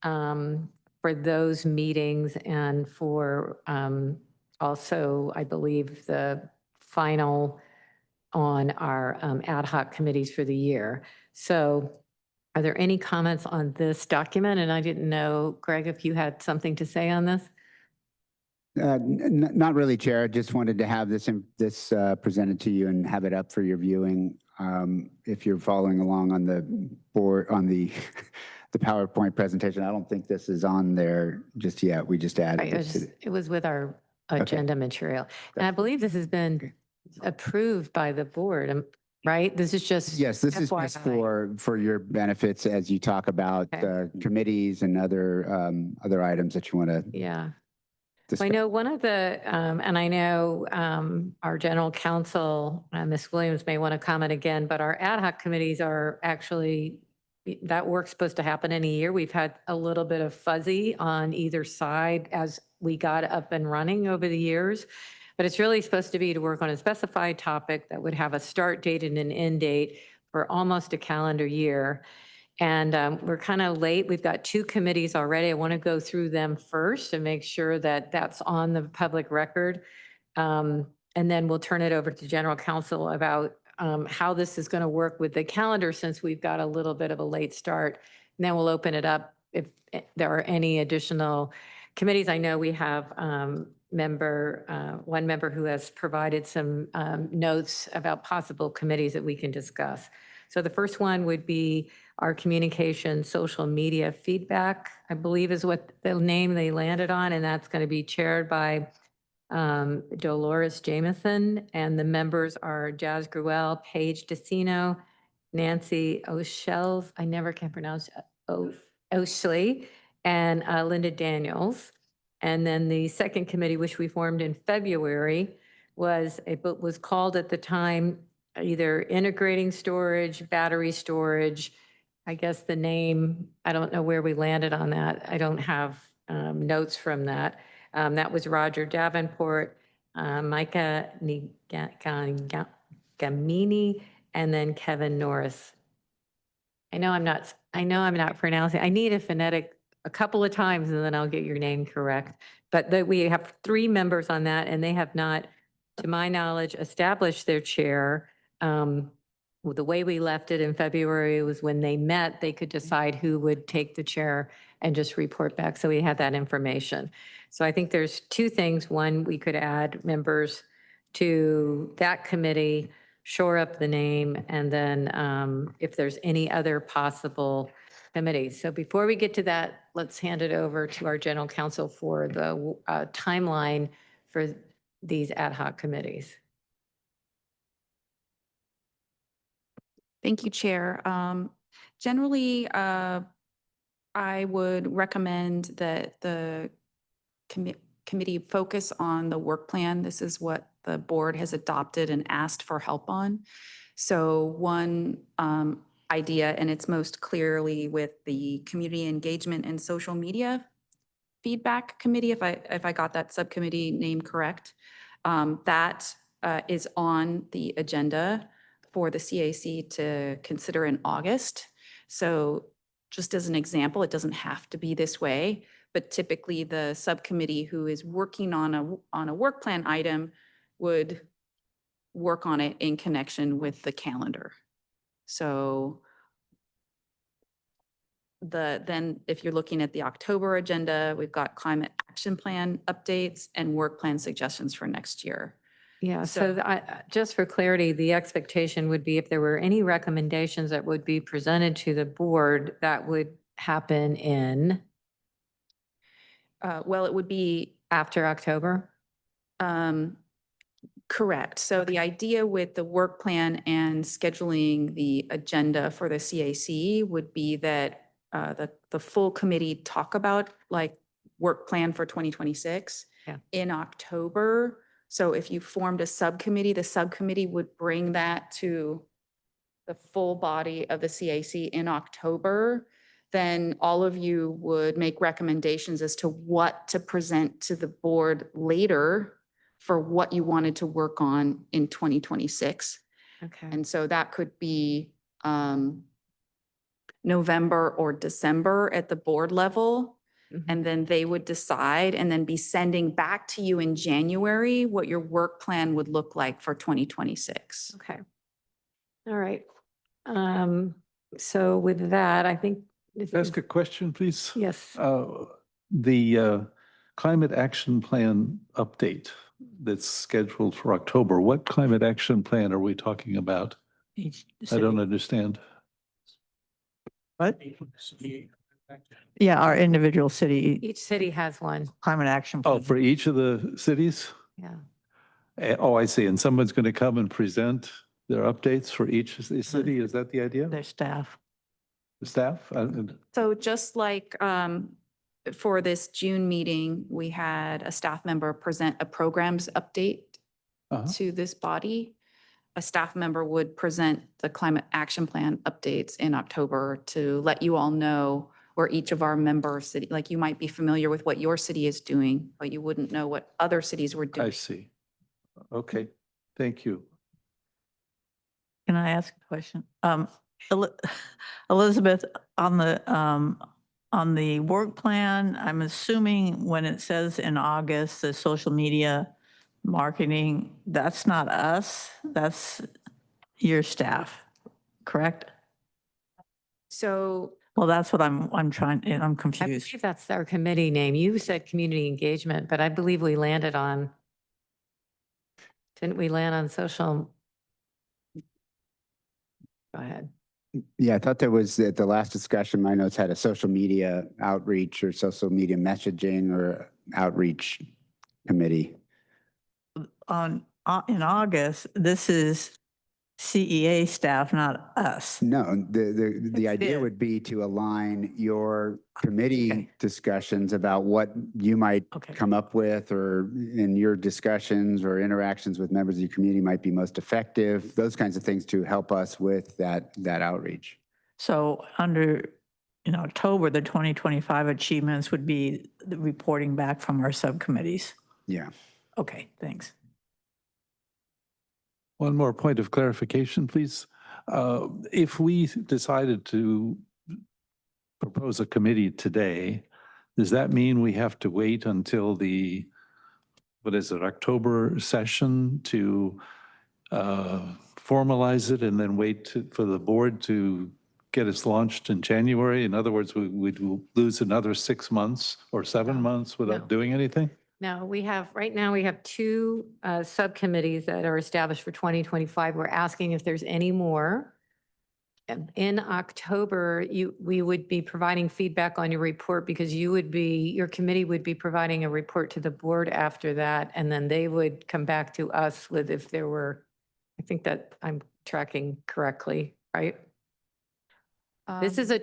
for those meetings, and for also, I believe, the final on our ad hoc committees for the year. So are there any comments on this document? And I didn't know, Greg, if you had something to say on this? Not really, Chair. I just wanted to have this presented to you and have it up for your viewing. If you're following along on the board, on the PowerPoint presentation, I don't think this is on there just yet. We just added Right, it was with our agenda material. And I believe this has been approved by the board, right? This is just. Yes, this is just FYI. for your benefits as you talk about committees and other items that you want to. Yeah. discuss. I know one of the, and I know our general counsel, Ms. Williams, may want to comment again, but our ad hoc committees are actually, that work's supposed to happen in a year. We've had a little bit of fuzzy on either side as we got up and running over the years. But it's really supposed to be to work on a specified topic that would have a start date and an end date for almost a calendar year. And we're kind of late. We've got 2 committees already. I want to go through them first and make sure that that's on the public record. And then we'll turn it over to general counsel about how this is going to work with the calendar, since we've got a little bit of a late start. And then we'll open it up if there are any additional committees. I know we have one member who has provided some notes about possible committees that we can discuss. So the first one would be our communication social media feedback, I believe is what the name they landed on, and that's going to be chaired by Dolores Jameson, and the members are Jazz Gruel, Paige DeCino, Nancy O'Shells, I never can pronounce O'Shley, and Linda Daniels. And then the second committee, which we formed in February, was called at the time either integrating storage, battery storage. I guess the name, I don't know where we landed on that. I don't have notes from that. That was Roger Davenport, Micah Gamini, and then Kevin Norris. I know I'm not pronouncing. I need a phonetic a couple of times and then I'll get your name correct. But we have 3 members on that and they have not, to my knowledge, established their chair. Well, the way we left it in February was when they met, they could decide who would take the chair and just report back. So we had that information. So I think there's 2 things. One, we could add members to that committee, shore up the name, and then if there's any other possible committees. So before we get to that, let's hand it over to our general counsel for the timeline for these ad hoc committees. Thank you, Chair. Generally, I would recommend that the committee focus on the work plan. This is what the board has adopted and asked for help on. So one idea, and it's most clearly with the community engagement and social media feedback committee, if I got that subcommittee name correct, that is on the agenda for the CAC to consider in August. So just as an example, it doesn't have to be this way, but typically the subcommittee who is working on a work plan item would work on it in connection with the calendar. So then if you're looking at the October agenda, we've got climate action plan updates and work plan suggestions for next year. Yeah, so just for clarity, the expectation would be if there were any recommendations that would be presented to the board, that would happen in Well, it would be after October? Correct. So the idea with the work plan and scheduling the agenda for the CAC would be that the full committee talk about like work plan for 2026 in October. So if you formed a subcommittee, the subcommittee would bring that to the full body of the CAC in October. Then all of you would make recommendations as to what to present to the board later for what you wanted to work on in 2026. Okay. And so that could be November or December at the board level. And then they would decide and then be sending back to you in January what your work plan would look like for 2026. Okay. All right. So with that, I think. Ask a question, please? Yes. The climate action plan update that's scheduled for October, what climate action plan are we talking about? I don't understand. What? Yeah, our individual city Each city has one. climate action. Oh, plan. for each of the cities? Yeah. Oh, I see. And someone's going to come and present their updates for each city? Is that the idea? Their staff. The staff? So just like for this June meeting, we had a staff member present a programs update to this body. A staff member would present the climate action plan updates in October to let you all know where each of our member city, like you might be familiar with what your city is doing, but you wouldn't know what other cities were doing. I see. Okay, thank you. Can I ask a question? Elizabeth, on the work plan, I'm assuming when it says in August, the social media marketing, that's not us, that's your staff, correct? So. Well, that's what I'm trying, and I'm I confused. believe that's our committee name. You said community engagement, but I believe we landed on, didn't we land on social? Go ahead. Yeah, I thought there was at the last discussion, my notes had a social media outreach or social media messaging or outreach committee. In August, this is CEA staff, not us. No, the idea it. would be to align your committee Okay. discussions about what you might Okay. come up with, or in your discussions or interactions with members of your community might be most effective, those kinds of things to help us with that outreach. So in October, the 2025 achievements would be the reporting back from our subcommittees. Yeah. Okay, thanks. One more point of clarification, please. If we decided to propose a committee today, does that mean we have to wait until the, what is it, October session to formalize it and then wait for the board to get us launched in January? In other words, we'd lose another 6 months or 7 No, months without no. doing anything? No, right now we have two subcommittees that are established for 2025. We're asking if there's any more. In October, we would be providing feedback on your report because your committee would be providing a report to the board after that. And then they would come back to us with if there were, I think that I'm tracking correctly, right? This is a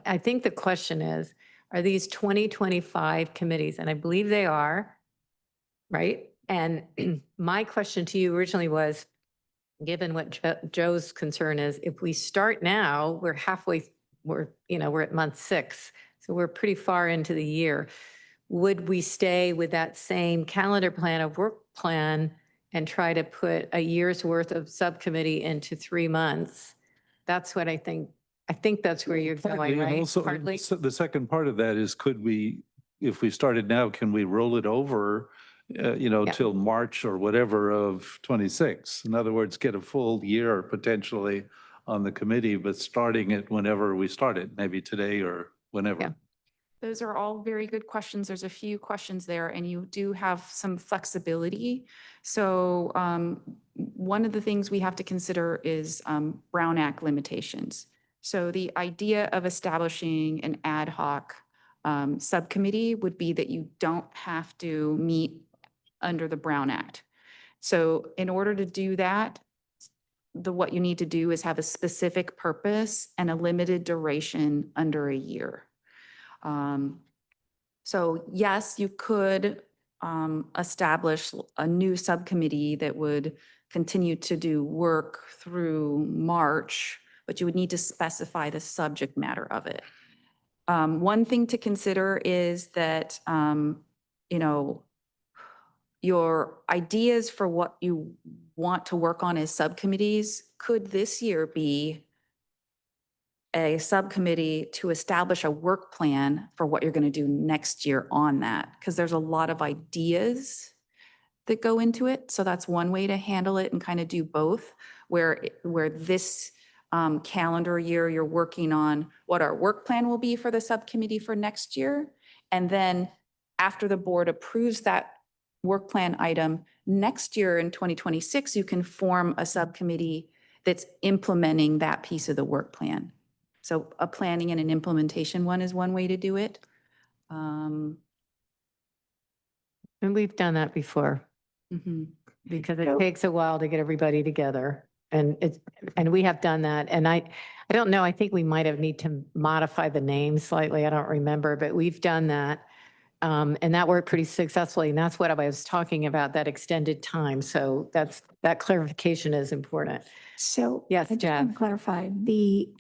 I think the question is, are these 2025 committees? And I believe they are, right? And my question to you originally was, given what Joe's concern is, if we start now, we're at month 6. So we're pretty far into the year. Would we stay with that same calendar plan of work plan and try to put a year's worth of subcommittee into 3 months? That's what I think. I think that's where you're going, Partly, and right? also, Partly? the second part of that is, could we, if we started now, can we roll it over, Yeah. till March or whatever of 26? In other words, get a full year potentially on the committee, but starting it whenever we start it, maybe today or whenever. Yeah. Those are all very good questions. There's a few questions there, and you do have some flexibility. So one of the things we have to consider is Brown Act limitations. So the idea of establishing an ad hoc subcommittee would be that you don't have to meet under the Brown Act. So in order to do that, what you need to do is have a specific purpose and a limited duration under a year. So yes, you could establish a new subcommittee that would continue to do work through March, but you would need to specify the subject matter of it. One thing to consider is that, your ideas for what you want to work on as subcommittees could this year be a subcommittee to establish a work plan for what you're going to do next year on that, because there's a lot of ideas that go into it. So that's one way to handle it and kind of do both, where this calendar year you're working on what our work plan will be for the subcommittee for next year. And then after the board approves that work plan item, next year in 2026, you can form a subcommittee that's implementing that piece of the work plan. So a planning and an implementation one is one way to do it. And we've done that before because it takes a while to get everybody together. And we have done that. And I don't know, I think we might have need to modify the name slightly. I don't remember, but we've done that. And that worked pretty successfully. And that's what I was talking about, that extended time. So that clarification is important. So Yes, I just want Jeff. to clarify, the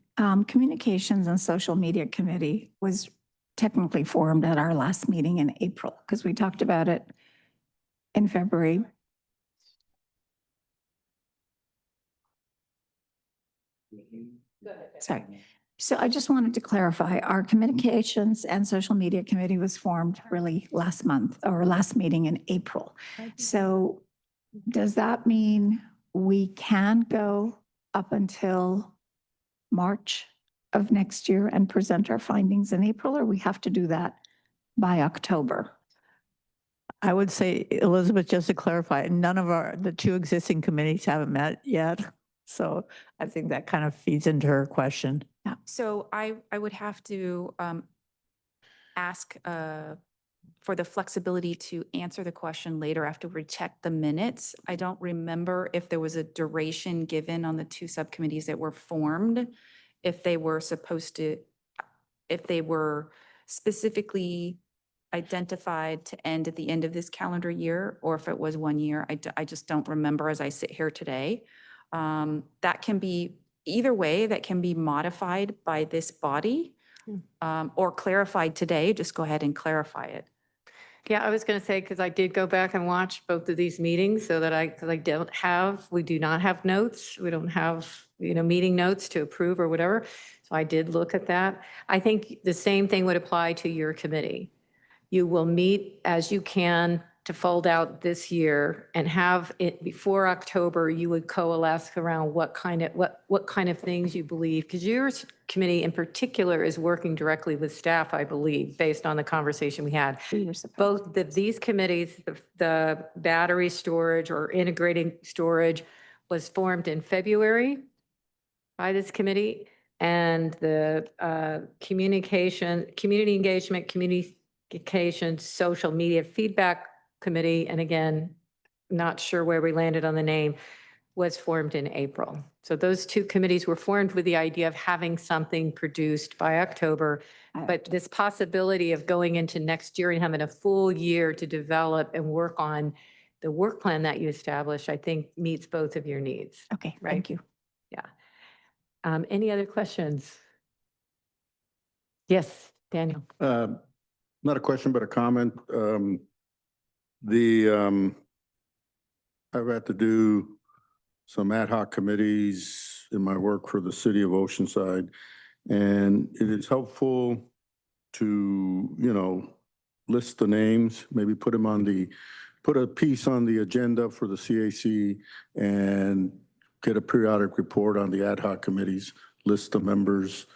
Communications and Social Media Committee was technically formed at our last meeting in April, because we talked about it in February. Sorry. So I just wanted to clarify, our Communications and Social Media Committee was formed really last month, or last meeting in April. So does that mean we can go up until March of next year and present our findings in April, or we have to do that by October? I would say, Elizabeth, just to clarify, none of the two existing committees haven't met yet. So I think that kind of feeds into her question. So I would have to ask for the flexibility to answer the question later after we check the minutes. I don't remember if there was a duration given on the two subcommittees that were formed, if they were supposed to, if they were specifically identified to end at the end of this calendar year, or if it was 1 year. I just don't remember as I sit here today. That can be, either way, that can be modified by this body or clarified today. Just go ahead and clarify it. Yeah, I was going to say, because I did go back and watch both of these meetings so that because we do not have notes. We don't have, meeting notes to approve or whatever. So I did look at that. I think the same thing would apply to your committee. You will meet as you can to fold out this year and have it before October, you would coalesce around what kind of things you believe, because your committee in particular is working directly with staff, I believe, based on the conversation we had. Both these committees, the battery storage or integrating storage was formed in February by this committee, and the community engagement, communication, social media feedback committee, and again, not sure where we landed on the name, was formed in April. So those two committees were formed with the idea of having something produced by October. But this possibility of going into next year and having a full year to develop and work on the work plan that you established, I think meets both of your needs. Okay, Right? thank you. Yeah. Any other questions? Yes, Daniel. Not a question, but a comment. I've had to do some ad hoc committees in my work for the city of Oceanside. And it is helpful to, list the names, maybe put a piece on the agenda for the CAC and get a periodic report on the ad hoc committees, list the members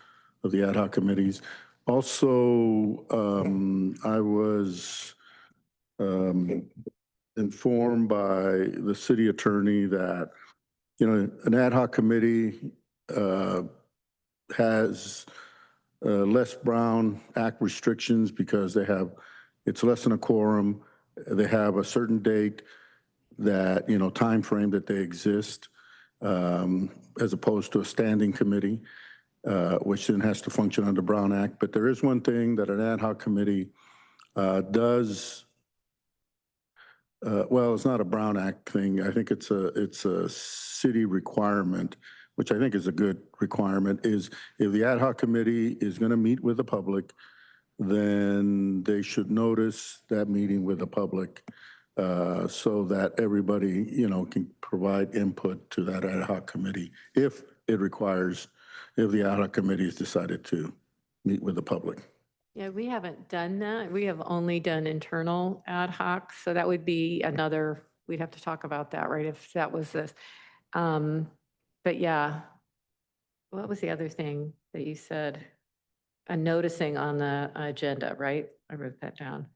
of the ad hoc committees. Also, I was informed by the city attorney that, an ad hoc committee has less Brown Act restrictions because it's less than a quorum. They have a certain date that, time frame that they exist, as opposed to a standing committee, which then has to function under Brown Act. But there is one thing that an ad hoc committee does. Well, it's not a Brown Act thing. I think it's a city requirement, which I think is a good requirement, is if the ad hoc committee is going to meet with the public, then they should notice that meeting with the public so that everybody, can provide input to that ad hoc committee if the ad hoc committee has decided to meet with the public. Yeah, we haven't done that. We have only done internal ad hoc. So that would be another, we'd have to talk about that, right? If that was this. But yeah, what was the other thing that you said? A noticing on the agenda, right? I wrote that down.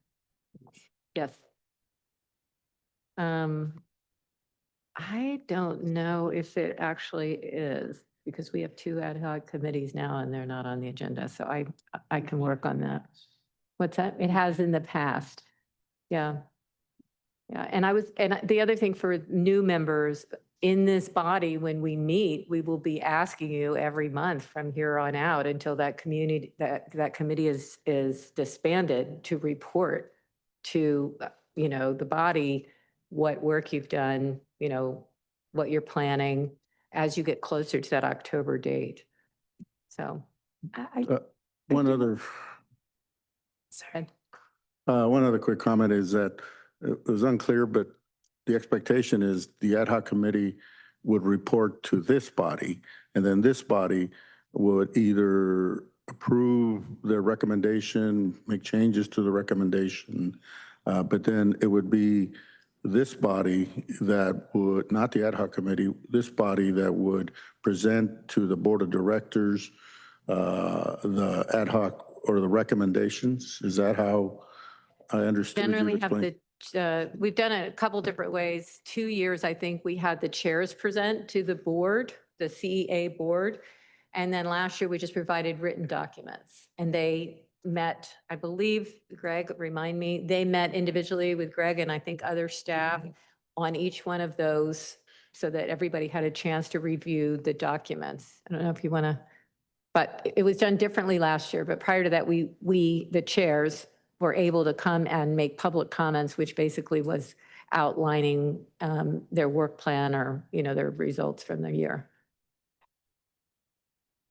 Yes. I don't know if it actually is, because we have two ad hoc committees now and they're not on the agenda. So I can work on that. What's that? It has in the past. Yeah. Yeah. And the other thing for new members in this body, when we meet, we will be asking you every month from here on out until that committee is disbanded to report to, the body, what work you've done, what you're planning as you get closer to that October date. So. One other quick comment is that it was unclear, but the expectation is the ad hoc committee would report to this body, and then this body would either approve their recommendation, make changes to the recommendation, but then it would be this body that would, not the ad hoc committee, this body that would present to the board of directors the ad hoc or the recommendations. Is that how I understood you to Generally explain? we've done it a couple different ways. 2 years, I think we had the chairs present to the board, the CEA board. And then last year we just provided written documents and they met, I believe, Greg, remind me, they met individually with Greg and I think other staff on each one of those so that everybody had a chance to review the documents. I don't know if you want to, but it was done differently last year. But prior to that, the chairs, were able to come and make public comments, which basically was outlining their work plan or, their results from the year.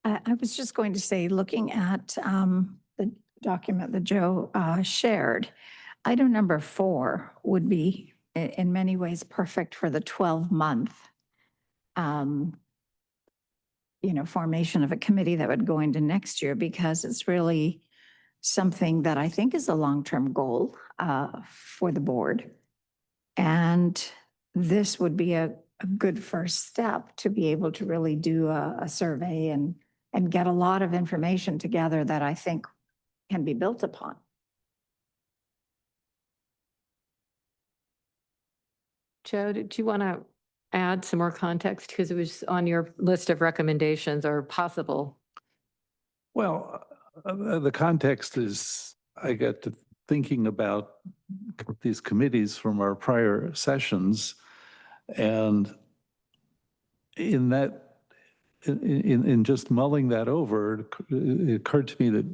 I was just going to say, looking at the document that Joe shared, item number 4 would be in many ways perfect for the 12-month formation of a committee that would go into next year, because it's really something that I think is a long-term goal for the board. And this would be a good first step to be able to really do a survey and get a lot of information together that I think can be built upon. Joe, did you want to add some more context? Because it was on your list of recommendations or possible. Well, the context is I got to thinking about these committees from our prior sessions, and in just mulling that over, it occurred to me that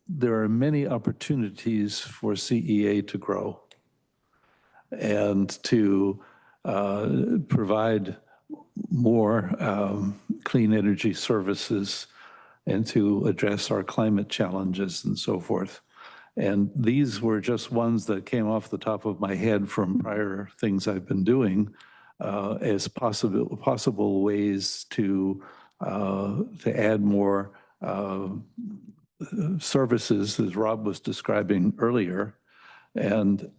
there are many opportunities for CEA to grow and to provide more clean energy services and to address our climate challenges and so forth. And these were just ones that came off the top of my head from prior things I've been doing as possible ways to add more services, as Rob was describing earlier. And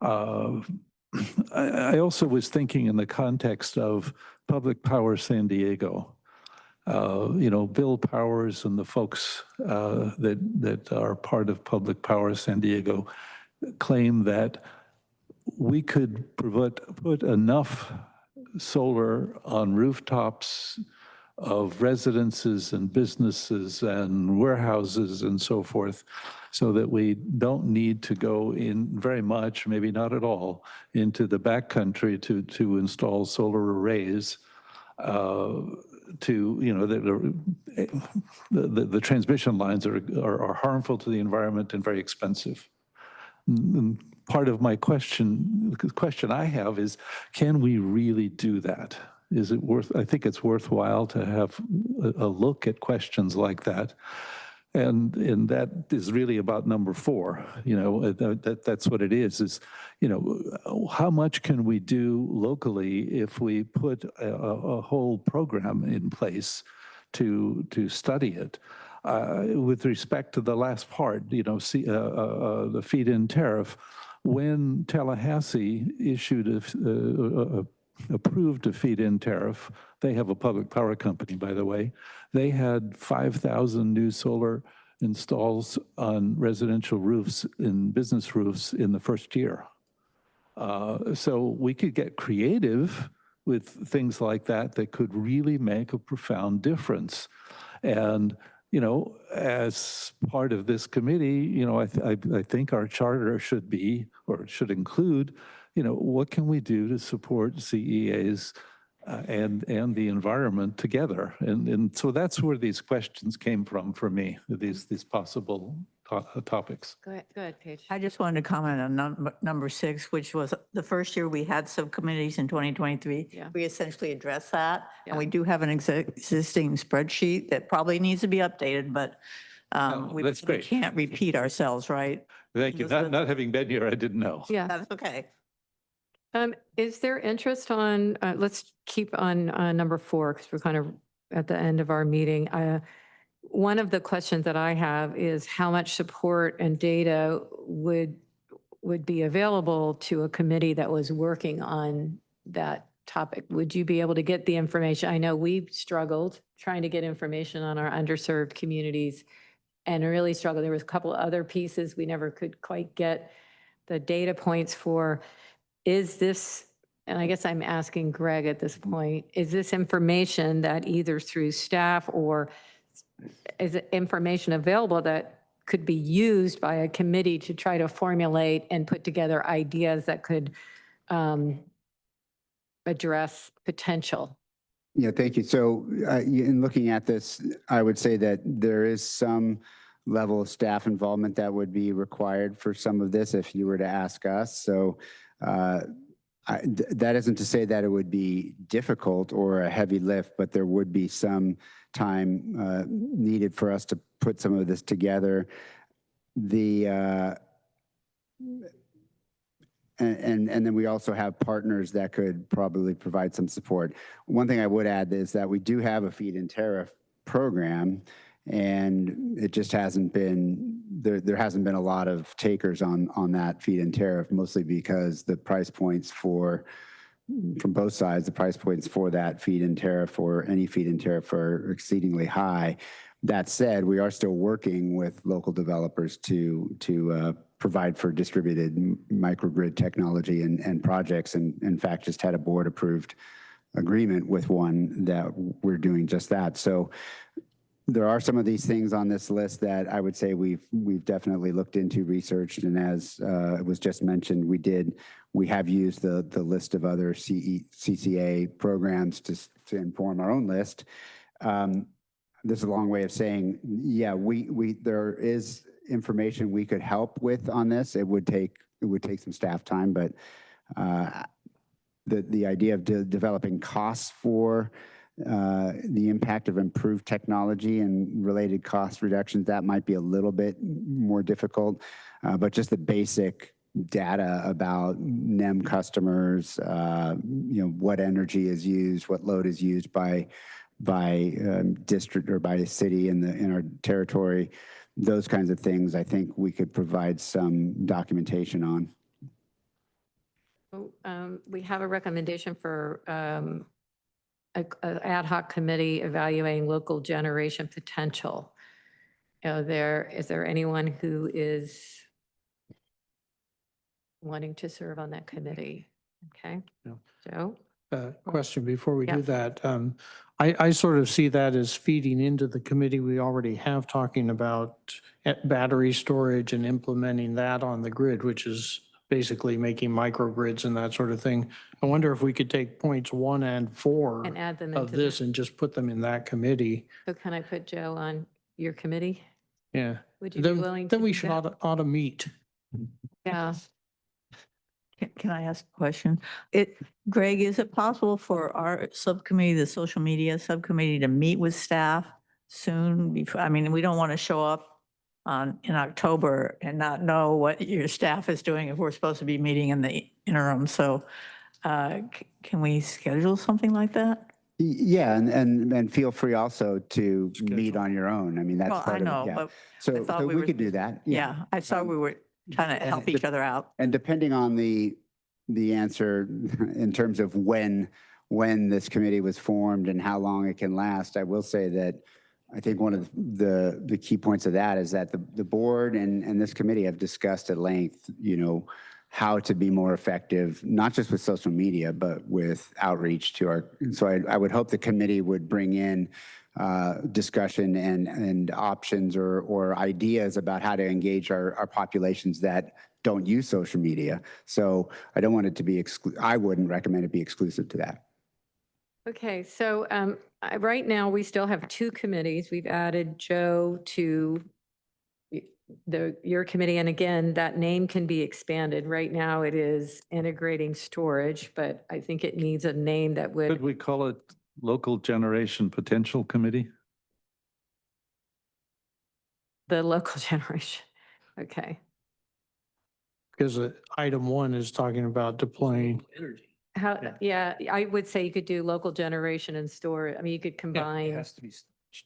I also was thinking in the context of Public Power San Diego. Bill Powers and the folks that are part of Public Power San Diego claim that we could put enough solar on rooftops of residences and businesses and warehouses and so forth, so that we don't need to go in very much, maybe not at all, into the backcountry to install solar arrays. The transmission lines are harmful to the environment and very expensive. And part of my question I have is, can we really do that? Is it I think it's worthwhile to have a look at questions like that. And that is really about number 4. That's what it is, how much can we do locally if we put a whole program in place to study it? With respect to the last part, the feed-in tariff, when Tallahassee approved a feed-in tariff, they have a public power company, by the way, they had 5,000 new solar installs on residential roofs and business roofs in the first year. So we could get creative with things like that could really make a profound difference. And as part of this committee, I think our charter should include, what can we do to support CEAs and the environment together? And so that's where these questions came from for me, these possible topics. Go ahead, Paige. I just wanted to comment on number 6, which was the first year we had subcommittees in 2023. Yeah. We essentially addressed that. Yeah. And we do have an existing spreadsheet that probably needs to be updated, but we that's great. can't repeat ourselves, right? Thank you. Not having been here, I didn't know. Yeah. That's okay. Is there interest on, let's keep on number 4, because we're kind of at the end of our meeting. One of the questions that I have is how much support and data would be available to a committee that was working on that topic? Would you be able to get the information? I know we've struggled trying to get information on our underserved communities and really struggled. There was a couple other pieces we never could quite get the data points for. Is this, and I guess I'm asking Greg at this point, is this information that either through staff or is it information available that could be used by a committee to try to formulate and put together ideas that could address potential. Yeah, thank you. So in looking at this, I would say that there is some level of staff involvement that would be required for some of this if you were to ask us. So that isn't to say that it would be difficult or a heavy lift, but there would be some time needed for us to put some of this together. And then we also have partners that could probably provide some support. One thing I would add is that we do have a feed-in tariff program, and it just hasn't been, there hasn't been a lot of takers on that feed-in tariff, mostly because the price points from both sides, the price points for that feed-in tariff or any feed-in tariff are exceedingly high. That said, we are still working with local developers to provide for distributed microgrid technology and projects, and in fact just had a board approved agreement with one that we're doing just that. So there are some of these things on this list that I would say we've definitely looked into, researched, and as it was just mentioned, we have used the list of other CCA programs to inform our own list. This is a long way of saying, yeah, there is information we could help with on this. It would take some staff time, but the idea of developing costs for the impact of improved technology and related cost reductions, that might be a little bit more difficult, but just the basic data about NEM customers, what energy is used, what load is used by district or by city in our territory, those kinds of things, I think we could provide some documentation on. We have a recommendation for an ad hoc committee evaluating local generation potential. Is there anyone who is wanting to serve on that committee? Okay, No. Joe? Question before we Yeah. do that. I sort of see that as feeding into the committee we already have, talking about battery storage and implementing that on the grid, which is basically making microgrids and that sort of thing. I wonder if we could take points 1 and 4 And add them of into this the, and just put them in that committee. so can I put Joe on your committee? Yeah. Would you be willing to Then we do should that? ought to meet. Yeah. Can I ask a question? Greg, is it possible for our subcommittee, the social media subcommittee, to meet with staff soon? Before, I mean, we don't want to show up in October and not know what your staff is doing if we're supposed to be meeting in the interim. So can we schedule something like that? Yeah, and feel free also to meet on your own. I mean, that's Well, part I know, of it. Yeah. but I So thought we could do that. Yeah, I thought we were trying to help each other out. And depending on the answer in terms of when this committee was formed and how long it can last, I will say that I think one of the key points of that is that the board and this committee have discussed at length, how to be more effective, not just with social media, but with outreach to our, so I would hope the committee would bring in discussion and options or ideas about how to engage our populations that don't use social media. So I don't want it to be, I wouldn't recommend it be exclusive to that. Okay, so right now, we still have 2 committees. We've added Joe to your committee, and again, that name can be expanded. Right now, it is integrating storage, but I think it needs a name that Could would, we call it Local Generation Potential Committee? the local generation. Okay. Because item 1 is talking about deploying. Energy. Yeah, I would say you could do local generation and storage. I mean, you could It combine has to be.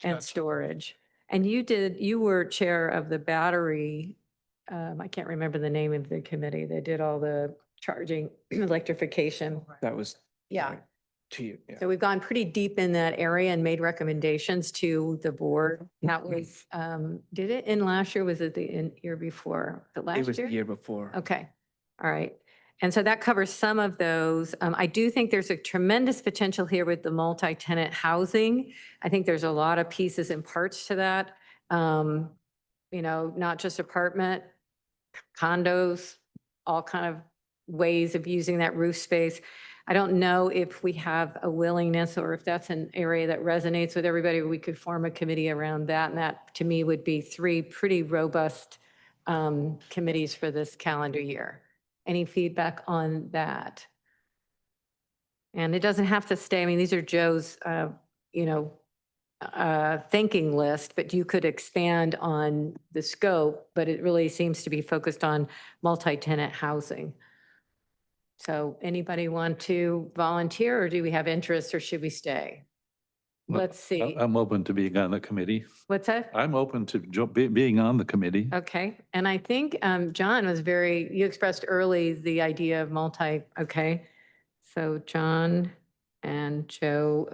and storage. And you were chair of the battery, I can't remember the name of the committee. They did all the charging, electrification. That was. Yeah. To you, yeah. So we've gone pretty deep in that area and made recommendations to the board. That was, did it end last year? Was it the year before? The last year? It was the year before. Okay, all right. And so that covers some of those. I do think there's a tremendous potential here with the multi-tenant housing. I think there's a lot of pieces and parts to that. not just apartment, condos, all kind of ways of using that roof space. I don't know if we have a willingness or if that's an area that resonates with everybody. We could form a committee around that. And that to me would be 3 pretty robust committees for this calendar year. Any feedback on that? And it doesn't have to stay. I mean, these are Joe's, thinking list, but you could expand on the scope, but it really seems to be focused on multi-tenant housing. So anybody want to volunteer or do we have interest or should we stay? Let's see. I'm open to being on the committee. What's that? I'm open to being on the committee. Okay. And I think John was you expressed early the idea of okay. So John and Joe,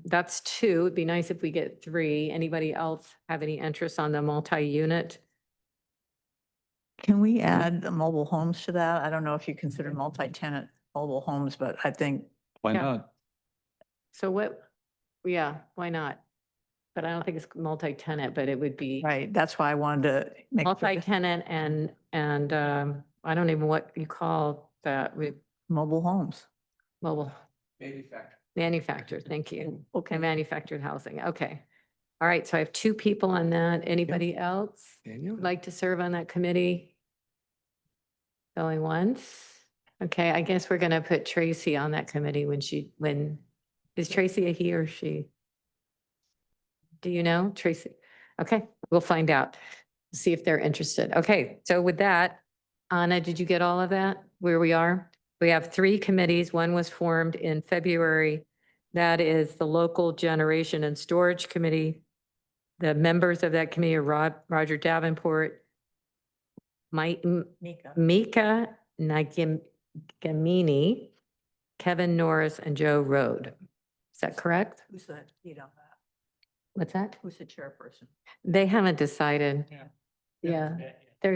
that's 2. It'd be nice if we get 3. Anybody else have any interest on the multi-unit? Can we add the mobile homes to that? I don't know if you consider multi-tenant mobile homes, but I think, Why Yeah. not? So why not? But I don't think it's multi-tenant, but it would be right, that's why I wanted to make. sure that- multi-tenant and I don't even what you call that with Mobile homes. mobile manufactured. Thank you. Okay, manufactured housing. Okay. All right. So I have 2 people on that. Anybody else Daniel? like to serve on that committee? Going once. Okay, I guess we're going to put Tracy on that committee is Tracy a he or she? Do you know, Tracy? Okay, we'll find out. See if they're interested. Okay, so with that, Anna, did you get all of that? Where we are? We have 3 committees. One was formed in February. That is the Local Generation and Storage Committee. The members of that committee are Roger Davenport, Mika Nagamini, Kevin Norris, and Joe Rode. Is that correct? Who's the, that? What's that? Who's the chairperson? They haven't decided. Yeah, we're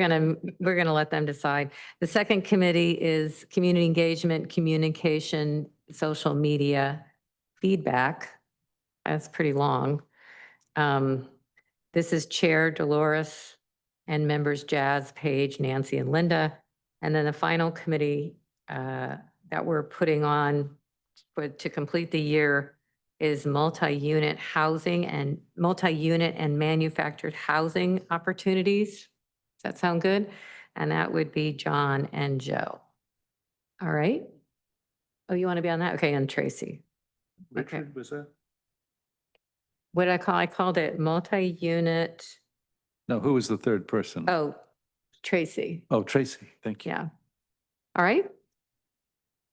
gonna let them decide. The second committee is community engagement, communication, social media, feedback. That's pretty long. This is Chair Dolores and members Jazz, Paige, Nancy, and Linda. And then the final committee that we're putting on to complete the year is multi-unit and manufactured housing opportunities. Does that sound good? And that would be John and Joe. All right. Oh, you want to be on that? Okay, and Tracy. Richard, was that? What did I call? I called it multi-unit. No, who was the third person? Oh, Tracy. Oh, Tracy. Thank you. Yeah. All right.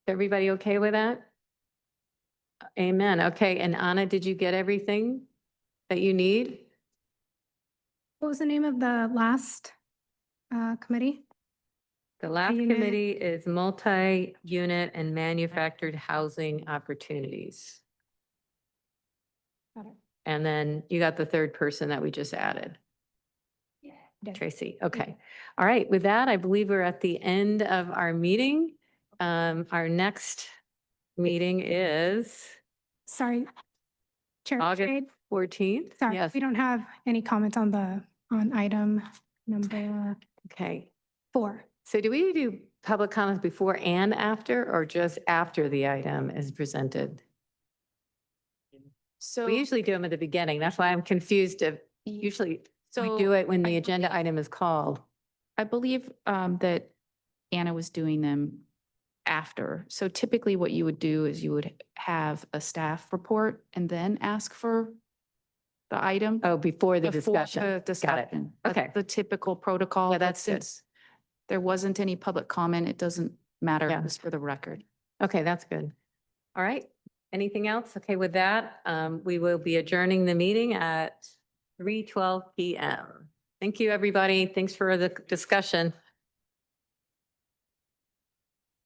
Everybody okay with that? Amen. Okay. And Anna, did you get everything that you need? What was the name of the last committee? The last Unit. committee is multi-unit and manufactured housing opportunities. Got it. And then you got the third person that we just added. Did. Tracy. Okay. All right. With that, I believe we're at the end of our meeting. Our next meeting is Sorry. Chair August Shade, 14th. sorry, Yes. we don't have any comments on item number Okay. 4. So do we do public comments before and after, or just after the item is presented? So. We usually do them at the beginning. That's why I'm confused if usually we do it when the agenda item is called. I believe that Anna was doing them after. So typically what you would do is you would have a staff report and then ask for the item. Oh, before the before discussion. the discussion. That's Okay. the typical protocol. Yeah, but that's good. since there wasn't any public comment, it doesn't matter, Yeah. just for the record. Okay, that's good. All right. Anything else? Okay, with that, we will be adjourning the meeting at 3:12 PM. Thank you, everybody. Thanks for the discussion.